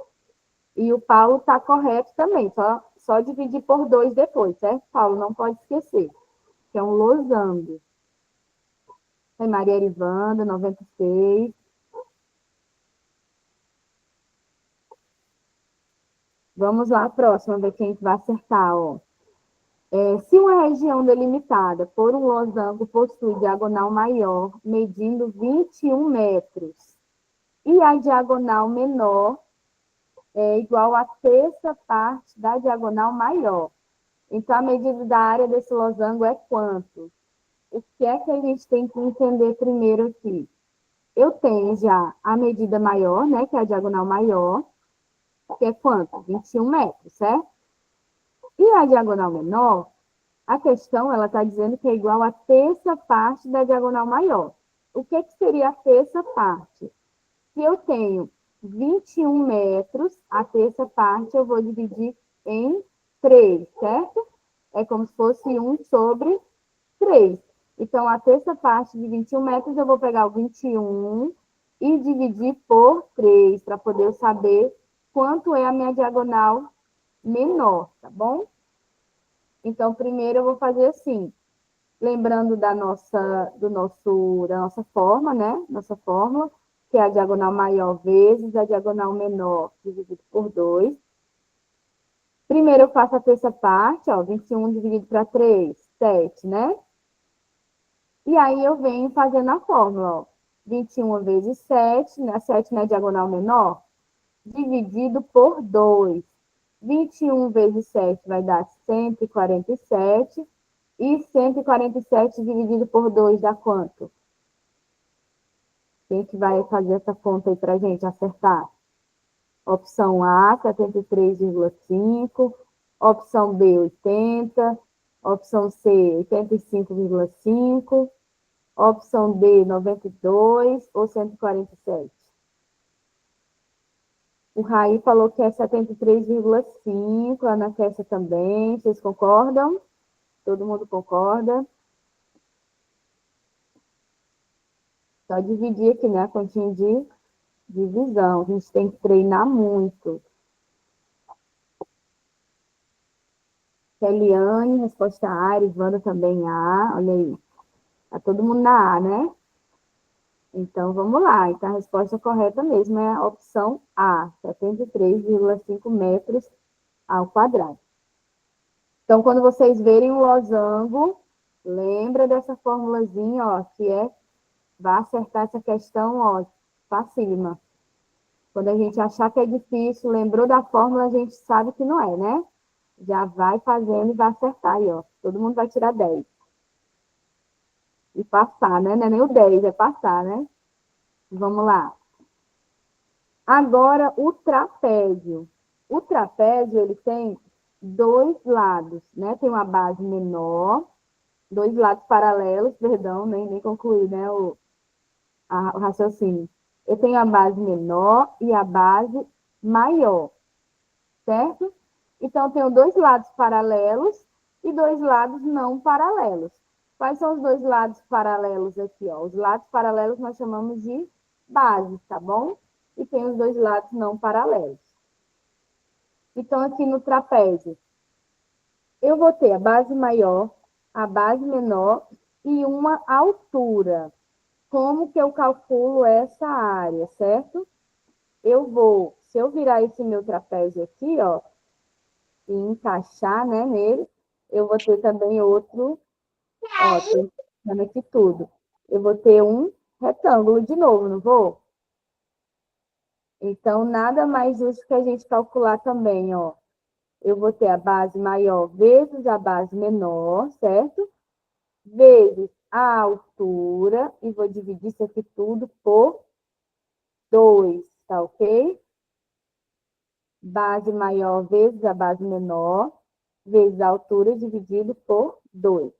E o Paulo está correto também, só dividir por 2 depois, certo? Paulo, não pode esquecer, que é um losango. Tem Maria Erivanda, 96. Vamos lá, a próxima, ver quem vai acertar, ó. Se uma região delimitada por um losango possui diagonal maior, medindo 21 metros, e a diagonal menor é igual à terça parte da diagonal maior. Então, a medida da área desse losango é quanto? o que é que a gente tem que entender primeiro aqui? Eu tenho já a medida maior, né, que é a diagonal maior, que é quanto? 21 metros, certo? E a diagonal menor, a questão, ela está dizendo que é igual a terça parte da diagonal maior. O que, que seria a terça parte? Se eu tenho 21 metros, a terça parte eu vou dividir em 3, certo? É como se fosse 1/3. Então, a terça parte de 21 metros, eu vou pegar o 21 e dividir por 3, para poder saber quanto é a minha diagonal menor, tá bom? Então, primeiro eu vou fazer assim, lembrando da nossa forma, né? Nossa fórmula, que é a diagonal maior vezes a diagonal menor dividido por 2. Primeiro eu faço a terça parte, ó, 21 dividido para 3, 7, né? E aí eu venho fazendo a fórmula, ó. 21 vezes 7, né? 7 na diagonal menor, dividido por 2. 21 vezes 7 vai dar 147. E 147 dividido por 2 dá quanto? Quem que vai fazer essa conta aí para a gente acertar? Opção A, 73,5. Opção B, 80. Opção C, 85,5. Opção D, 92 ou 147? O Raí falou que é 73,5. A Ana Cássia também. Vocês concordam? Todo mundo concorda? Só dividir aqui, né? A continha de divisão. A gente tem que treinar muito. Eliane, resposta A. Wanda também A. Olha aí. Tá todo mundo na A, né? Então, vamos lá. Então, a resposta correta mesmo é a opção A. 73,5 metros ao quadrado. Então, quando vocês verem o losango, lembra dessa formulazinha, ó, que é, vai acertar essa questão, ó, facílima. Quando a gente achar que é difícil, lembrou da fórmula, a gente sabe que não é, né? Já vai fazendo e vai acertar aí, ó. Todo mundo vai tirar 10. E passar, né? Não é nem o 10, é passar, né? Vamos lá. Agora, o trapézio. O trapézio, ele tem dois lados, né? Tem uma base menor, dois lados paralelos, perdão, nem concluí, né? O raciocínio. Eu tenho a base menor e a base maior, certo? Então, eu tenho dois lados paralelos e dois lados não paralelos. Quais são os dois lados paralelos aqui? Ó? Os lados paralelos nós chamamos de bases, tá bom? E tem os dois lados não paralelos. Então, aqui no trapézio, eu vou ter a base maior, a base menor e uma altura. Como que eu calculo essa área, certo? Se eu virar esse meu trapézio aqui, ó, e encaixar, né, nele, eu vou ter também outro, ó, tô encaixando aqui tudo. Eu vou ter um retângulo de novo, não vou? Então, nada mais justo que a gente calcular também, ó. Eu vou ter a base maior vezes a base menor, certo? Vezes a altura, e vou dividir isso aqui tudo por 2, tá ok? Base maior vezes a base menor, vezes a altura dividido por 2.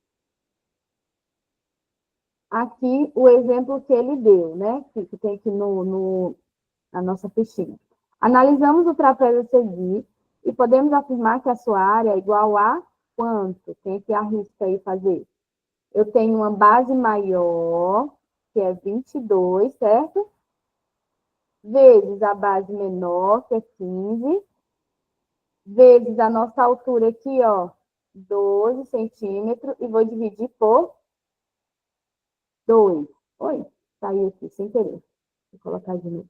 Aqui o exemplo que ele deu, né? Que tem aqui na nossa fichinha. Analisamos o trapézio a seguir e podemos afirmar que a sua área é igual a quanto? Quem que arrisca aí fazer? Eu tenho uma base maior, que é 22, certo? Vezes a base menor, que é 15, vezes a nossa altura aqui, ó, 12 centímetros, e vou dividir por 2. Oi, saiu aqui, sem querer. Vou colocar de novo.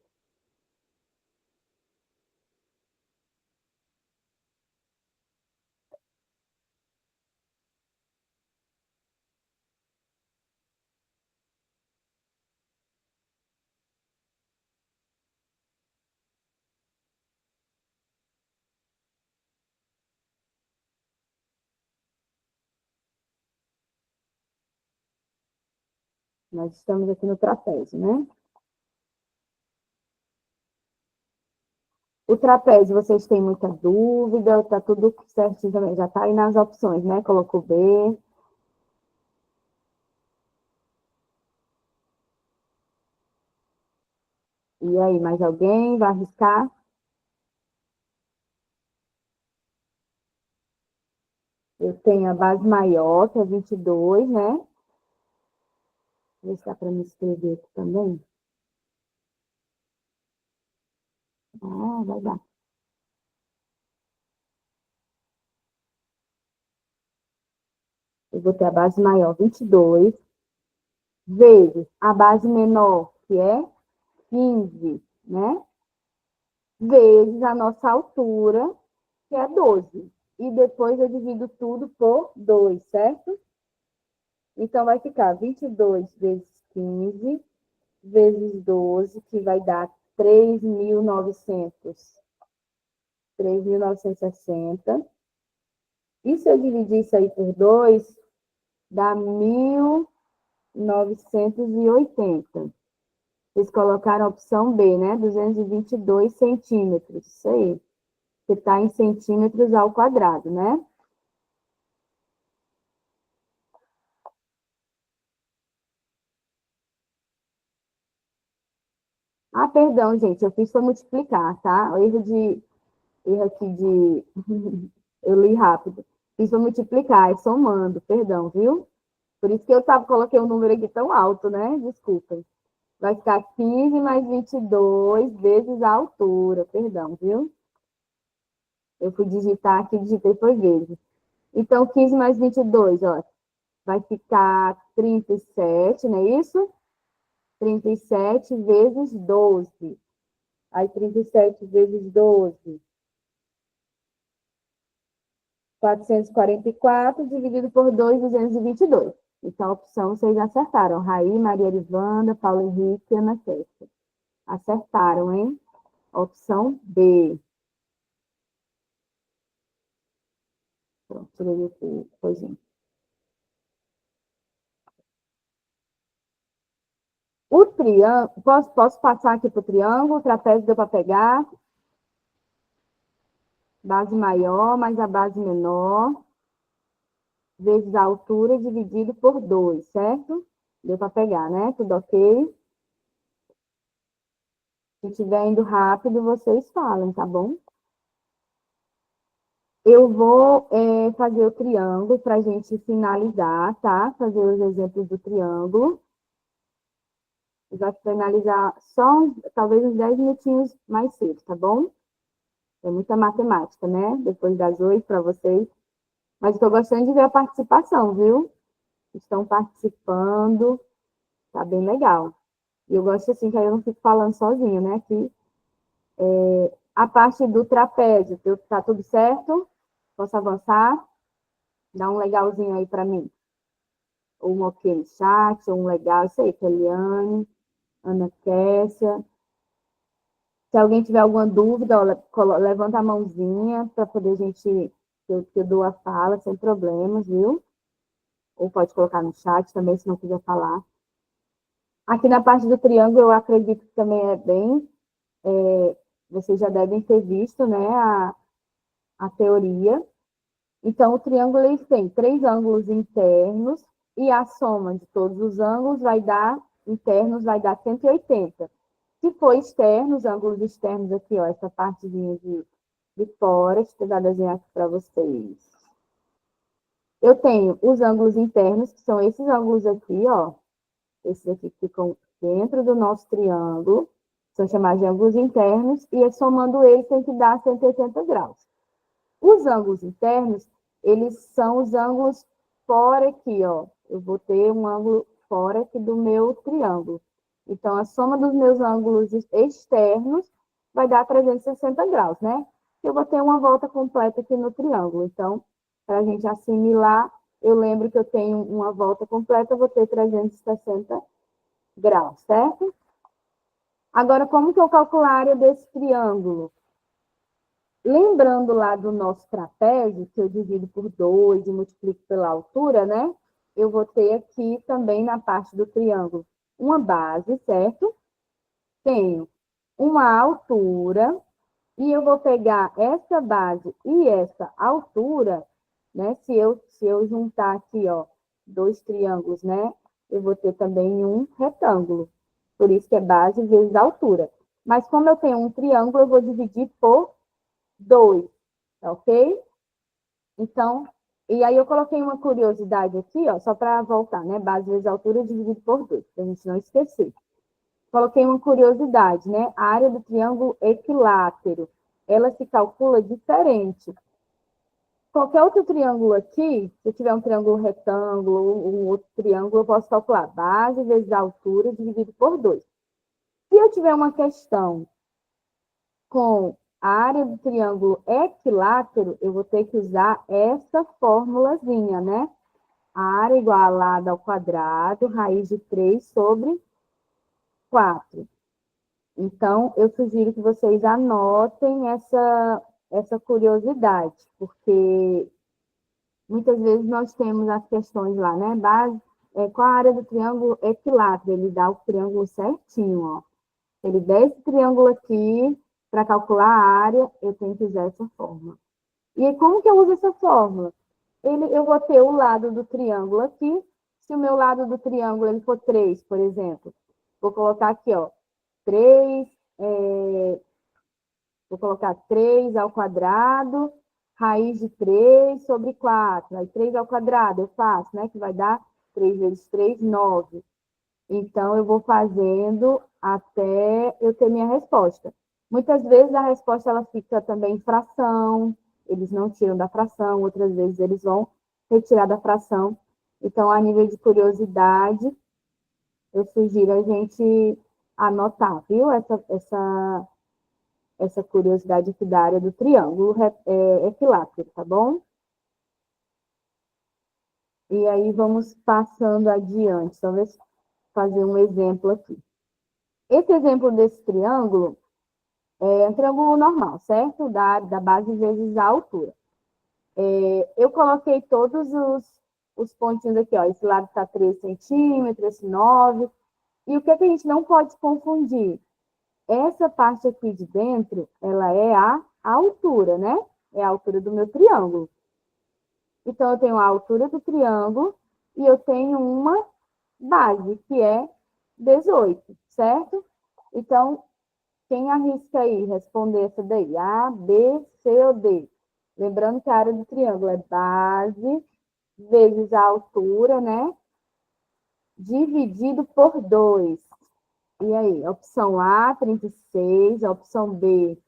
Nós estamos aqui no trapézio, né? O trapézio, vocês têm muita dúvida? Tá tudo certinho também? Já tá aí nas opções, né? Colocou B. E aí, mais alguém vai arriscar? Eu tenho a base maior, que é 22, né? Vê se dá para me escrever aqui também. Ah, vai dar. Eu vou ter a base maior, 22, vezes a base menor, que é 15, né? Vezes a nossa altura, que é 12. E depois eu divido tudo por 2, certo? Então, vai ficar 22 vezes 15, vezes 12, que vai dar 3.960. E se eu dividir isso aí por 2, dá 1.980. Vocês colocaram a opção B, né? 222 centímetros. Isso aí. Que está em centímetros ao quadrado, né? Ah, perdão, gente. Eu fiz foi multiplicar, tá? Erro aqui de... Eu li rápido. Fiz foi multiplicar, é somando. Perdão, viu? Por isso que coloquei um número aqui tão alto, né? Desculpem. Vai ficar 15 mais 22 vezes a altura. Perdão, viu? Eu fui digitar aqui, digitei foi vezes. Então, 15 mais 22, ó, vai ficar 37, não é isso? 37 vezes 12. Aí, 37 vezes 12. 444 dividido por 2, 222. Então, a opção vocês acertaram. Raí, Maria Arivanda, Paulo Henrique e Ana Kécia. Acertaram, hein? Opção B. Pronto, tirei aqui, coisinha. O triângulo, posso passar aqui para o triângulo, o trapézio deu para pegar. Base maior mais a base menor, vezes a altura dividido por 2, certo? Deu para pegar, né? Tudo ok? Se estiver indo rápido, vocês falam, tá bom? Eu vou fazer o triângulo para a gente finalizar, tá? Fazer os exemplos do triângulo. Vai finalizar só, talvez, uns 10 minutinhos mais cedo, tá bom? É muita matemática, né? Depois das 8 para vocês. Mas estou gostando de ver a participação, viu? Estão participando, tá bem legal. E eu gosto assim, que aí eu não fico falando sozinha, né? Que a parte do trapézio, tá tudo certo? Posso avançar? Dá um legalzinho aí para mim. Ou um ok no chat, ou um legal, isso aí, Eliane, Ana Kessia. Se alguém tiver alguma dúvida, ó, levanta a mãozinha para poder a gente, eu dou a fala sem problemas, viu? Ou pode colocar no chat também, se não quiser falar. Aqui na parte do triângulo, eu acredito que também é bem... vocês já devem ter visto, né, a teoria. Então, o triângulo ele tem 3 ângulos internos e a soma de todos os ângulos internos vai dar 180. Se for externos, ângulos externos aqui, ó, essa partezinha de fora, deixa eu tentar desenhar aqui para vocês. Eu tenho os ângulos internos, que são esses ângulos aqui, ó. Esses aqui que ficam dentro do nosso triângulo, são chamados de ângulos internos, e somando eles tem que dar 180 graus. Os ângulos internos, eles são os ângulos fora aqui, ó. Eu vou ter um ângulo fora aqui do meu triângulo. Então, a soma dos meus ângulos externos vai dar 360 graus, né? Eu vou ter uma volta completa aqui no triângulo. Então, para a gente assimilar, eu lembro que eu tenho uma volta completa, eu vou ter 360 graus, certo? Agora, como que eu calculo a área desse triângulo? Lembrando lá do nosso trapézio, que eu divido por 2 e multiplico pela altura, né? eu vou ter aqui também na parte do triângulo uma base, certo? Tenho uma altura, e eu vou pegar essa base e essa altura, né? Se eu juntar aqui, ó, dois triângulos, né? Eu vou ter também um retângulo. Por isso que é base vezes altura. Mas como eu tenho um triângulo, eu vou dividir por 2, tá ok? Então, e aí eu coloquei uma curiosidade aqui, ó, só para voltar, né? Base vezes altura dividido por 2, para a gente não esquecer. Coloquei uma curiosidade, né? A área do triângulo equilátero, ela se calcula diferente. Qualquer outro triângulo aqui, se eu tiver um triângulo retângulo, um outro triângulo, eu posso calcular base vezes altura dividido por 2. Se eu tiver uma questão com a área do triângulo equilátero, eu vou ter que usar essa formulazinha, né? A área igual a lado ao quadrado, raiz de 3 sobre 4. Então, eu sugiro que vocês anotem essa curiosidade, porque muitas vezes nós temos as questões lá, né? Base, qual a área do triângulo equilátero? Ele dá o triângulo certinho, ó. Ele der esse triângulo aqui, para calcular a área, eu tenho que usar essa fórmula. E como que eu uso essa fórmula? Eu vou ter o lado do triângulo aqui. Se o meu lado do triângulo ele for 3, por exemplo, vou colocar aqui, ó, 3, vou colocar 3 ao quadrado, raiz de 3 sobre 4. Aí 3 ao quadrado eu faço, né? Que vai dar 3 vezes 3, 9. Então, eu vou fazendo até eu ter minha resposta. Muitas vezes a resposta ela fica também em fração, eles não tiram da fração, outras vezes eles vão retirar da fração. Então, a nível de curiosidade, eu sugiro a gente anotar, viu? Essa curiosidade aqui da área do triângulo equilátero, tá bom? E aí, vamos passando adiante. Talvez fazer um exemplo aqui. Esse exemplo desse triângulo é um triângulo normal, certo? Da base vezes a altura. Eu coloquei todos os pontinhos aqui, ó. Esse lado está 3 centímetros, esse 9. E o que a gente não pode confundir? Essa parte aqui de dentro, ela é a altura, né? É a altura do meu triângulo. Então, eu tenho a altura do triângulo e eu tenho uma base, que é 18, certo? Então, quem arrisca aí responder essa daí? A, B, C ou D? Lembrando que a área do triângulo é base vezes a altura, né? Dividido por 2. E aí? Opção A, 36. Opção B,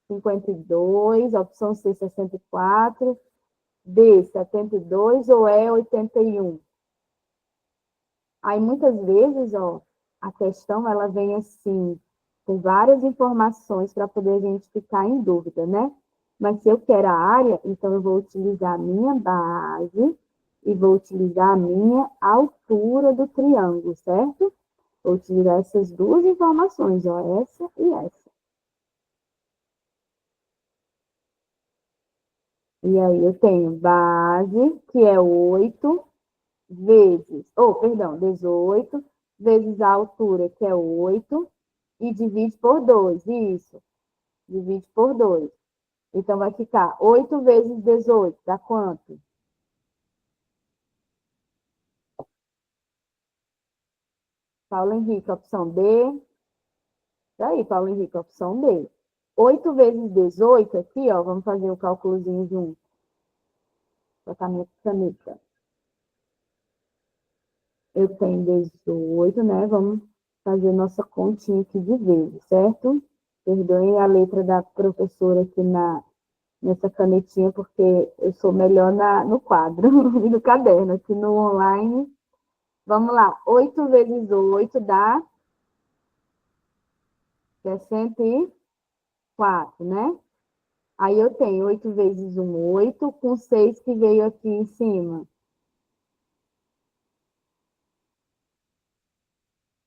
52. Opção C, 64. D, 72 ou E, 81? Aí, muitas vezes, ó, a questão, ela vem assim, com várias informações para poder a gente ficar em dúvida, né? Mas se eu quero a área, então eu vou utilizar a minha base e vou utilizar a minha altura do triângulo, certo? Vou utilizar essas duas informações, ó, essa e essa. E aí eu tenho base, que é 8, vezes, 18, vezes a altura, que é 8, e divide por 2, isso. Divide por 2. Então, vai ficar 8 vezes 18, dá quanto? Paulo Henrique, opção B. Daí, Paulo Henrique, opção B. 8 vezes 18, aqui, ó, vamos fazer o cálculozinho junto. Vou botar minha caneta. Eu tenho 18, né? Vamos fazer nossa continha aqui de vezes, certo? Perdoem a letra da professora aqui nessa canetinha, porque eu sou melhor no quadro e no caderno. Aqui no online, vamos lá. 8 vezes 8 dá 64, né? Aí eu tenho 8 vezes 1, 8, com 6 que veio aqui em cima.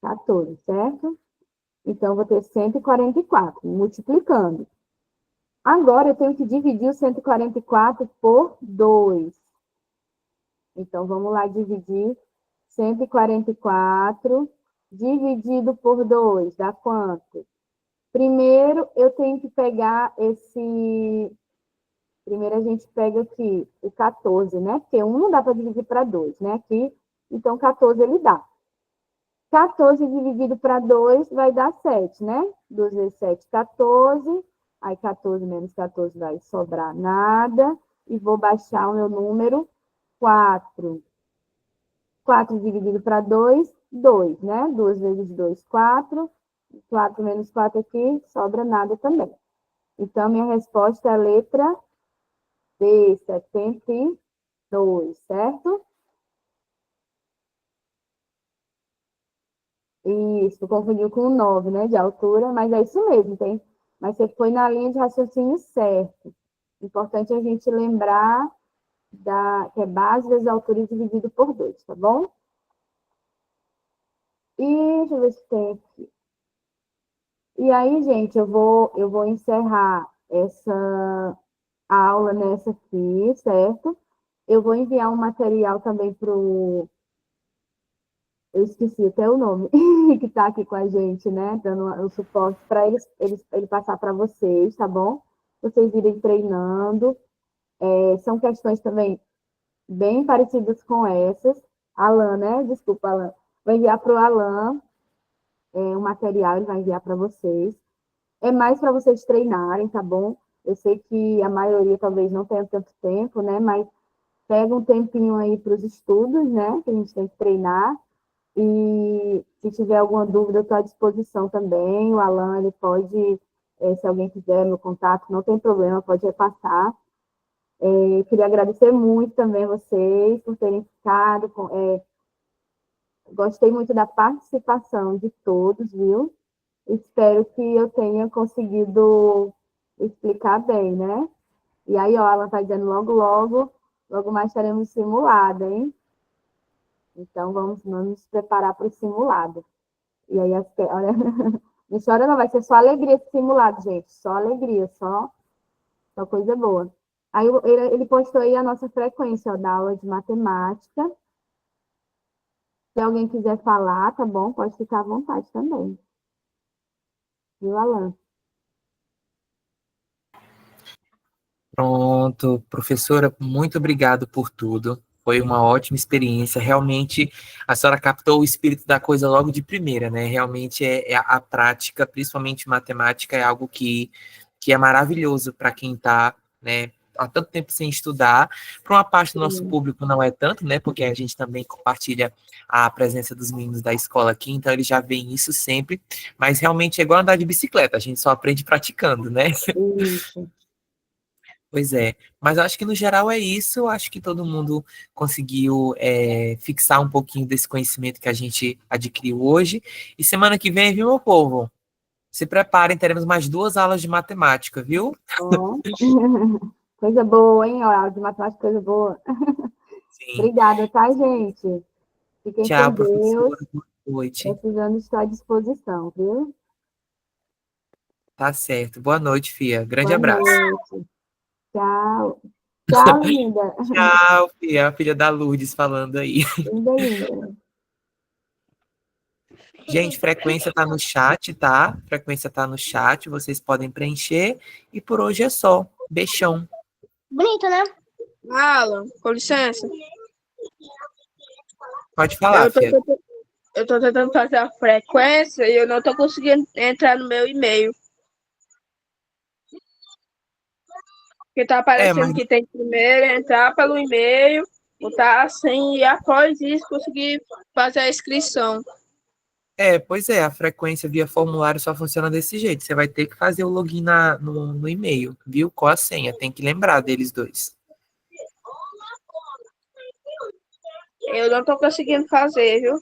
14, certo? Então, eu vou ter 144, multiplicando. Agora, eu tenho que dividir o 144 por 2. Então, vamos lá dividir 144 dividido por 2, dá quanto? Primeiro, eu tenho que pegar esse... Primeiro, a gente pega aqui o 14, né? Porque 1 não dá para dividir para 2, né? Aqui, então, 14 ele dá. 14 dividido para 2 vai dar 7, né? 2 vezes 7, 14. Aí, 14 menos 14 vai sobrar nada. E vou baixar o meu número 4. 4 dividido para 2, 2, né? 2 vezes 2, 4. 4 menos 4 aqui, sobra nada também. Então, minha resposta é a letra D, 72, certo? Isso, confundiu com o 9, né? De altura, mas é isso mesmo, tem. Mas você foi na linha de raciocínio certo. Importante a gente lembrar que é base vezes altura dividido por 2, tá bom? E deixa eu ver se tem aqui. E aí, gente, eu vou encerrar essa aula nessa aqui, certo? Eu vou enviar um material também para o... Eu esqueci até o nome, que está aqui com a gente, né? Dando o suporte para ele passar para vocês, tá bom? Vocês irem treinando. São questões também bem parecidas com essas. Alan, né? Desculpa, Alan. Vou enviar para o Alan o material, ele vai enviar para vocês. É mais para vocês treinarem, tá bom? Eu sei que a maioria talvez não tenha tanto tempo, né? Mas pega um tempinho aí para os estudos, né? Que a gente tem que treinar. E se tiver alguma dúvida, eu estou à disposição também. O Alan, ele pode, se alguém quiser meu contato, não tem problema, pode repassar. Queria agradecer muito também a vocês por terem ficado. Gostei muito da participação de todos, viu? Espero que eu tenha conseguido explicar bem, né? E aí, ó, ela está dizendo logo mais teremos simulado, hein? Então, vamos nos preparar para o simulado. E aí, olha, não chora não, vai ser só alegria esse simulado, gente. Só alegria, só coisa boa. Aí, ele postou aí a nossa frequência, ó, da aula de matemática. Se alguém quiser falar, tá bom? Pode ficar à vontade também. Viu, Alan? Pronto, professora, muito obrigado por tudo. Foi uma ótima experiência. Realmente, a senhora captou o espírito da coisa logo de primeira, né? Realmente é a prática, principalmente matemática, é algo que é maravilhoso para quem está, né, há tanto tempo sem estudar. Para uma parte do nosso público não é tanto, né? Porque a gente também compartilha a presença dos meninos da escola aqui, então eles já veem isso sempre. Mas realmente é igual andar de bicicleta, a gente só aprende praticando, né? Isso. Pois é, mas eu acho que no geral é isso. Eu acho que todo mundo conseguiu fixar um pouquinho desse conhecimento que a gente adquiriu hoje. E semana que vem, viu, meu povo? Se preparem, teremos mais 2 aulas de matemática, viu? Ó. Coisa boa, hein? Aula de matemática, coisa boa. Sim. Obrigada, tá, gente? Fiquem com Tchau, Deus. professora. Boa noite. Precisando estar à disposição, viu? Tá certo. Boa noite, Fia. Grande Boa abraço. noite. Tchau. Tchau, linda. Tchau, Fia. A filha da Lourdes falando aí. Linda, linda. Gente, frequência tá no chat, tá? Frequência tá no chat, vocês podem preencher. E por hoje é só. Beijão. Bonito, né? Alan, com licença. Pode falar, Fia. Eu tô tentando fazer a frequência e eu não tô conseguindo entrar no meu e-mail. Porque tá aparecendo que tem que primeiro entrar pelo e-mail, botar a senha e após isso conseguir fazer a inscrição. Pois é, a frequência via formulário só funciona desse jeito. Você vai ter que fazer o login no e-mail, viu? Com a senha. Tem que lembrar deles dois. Eu não tô conseguindo fazer, viu?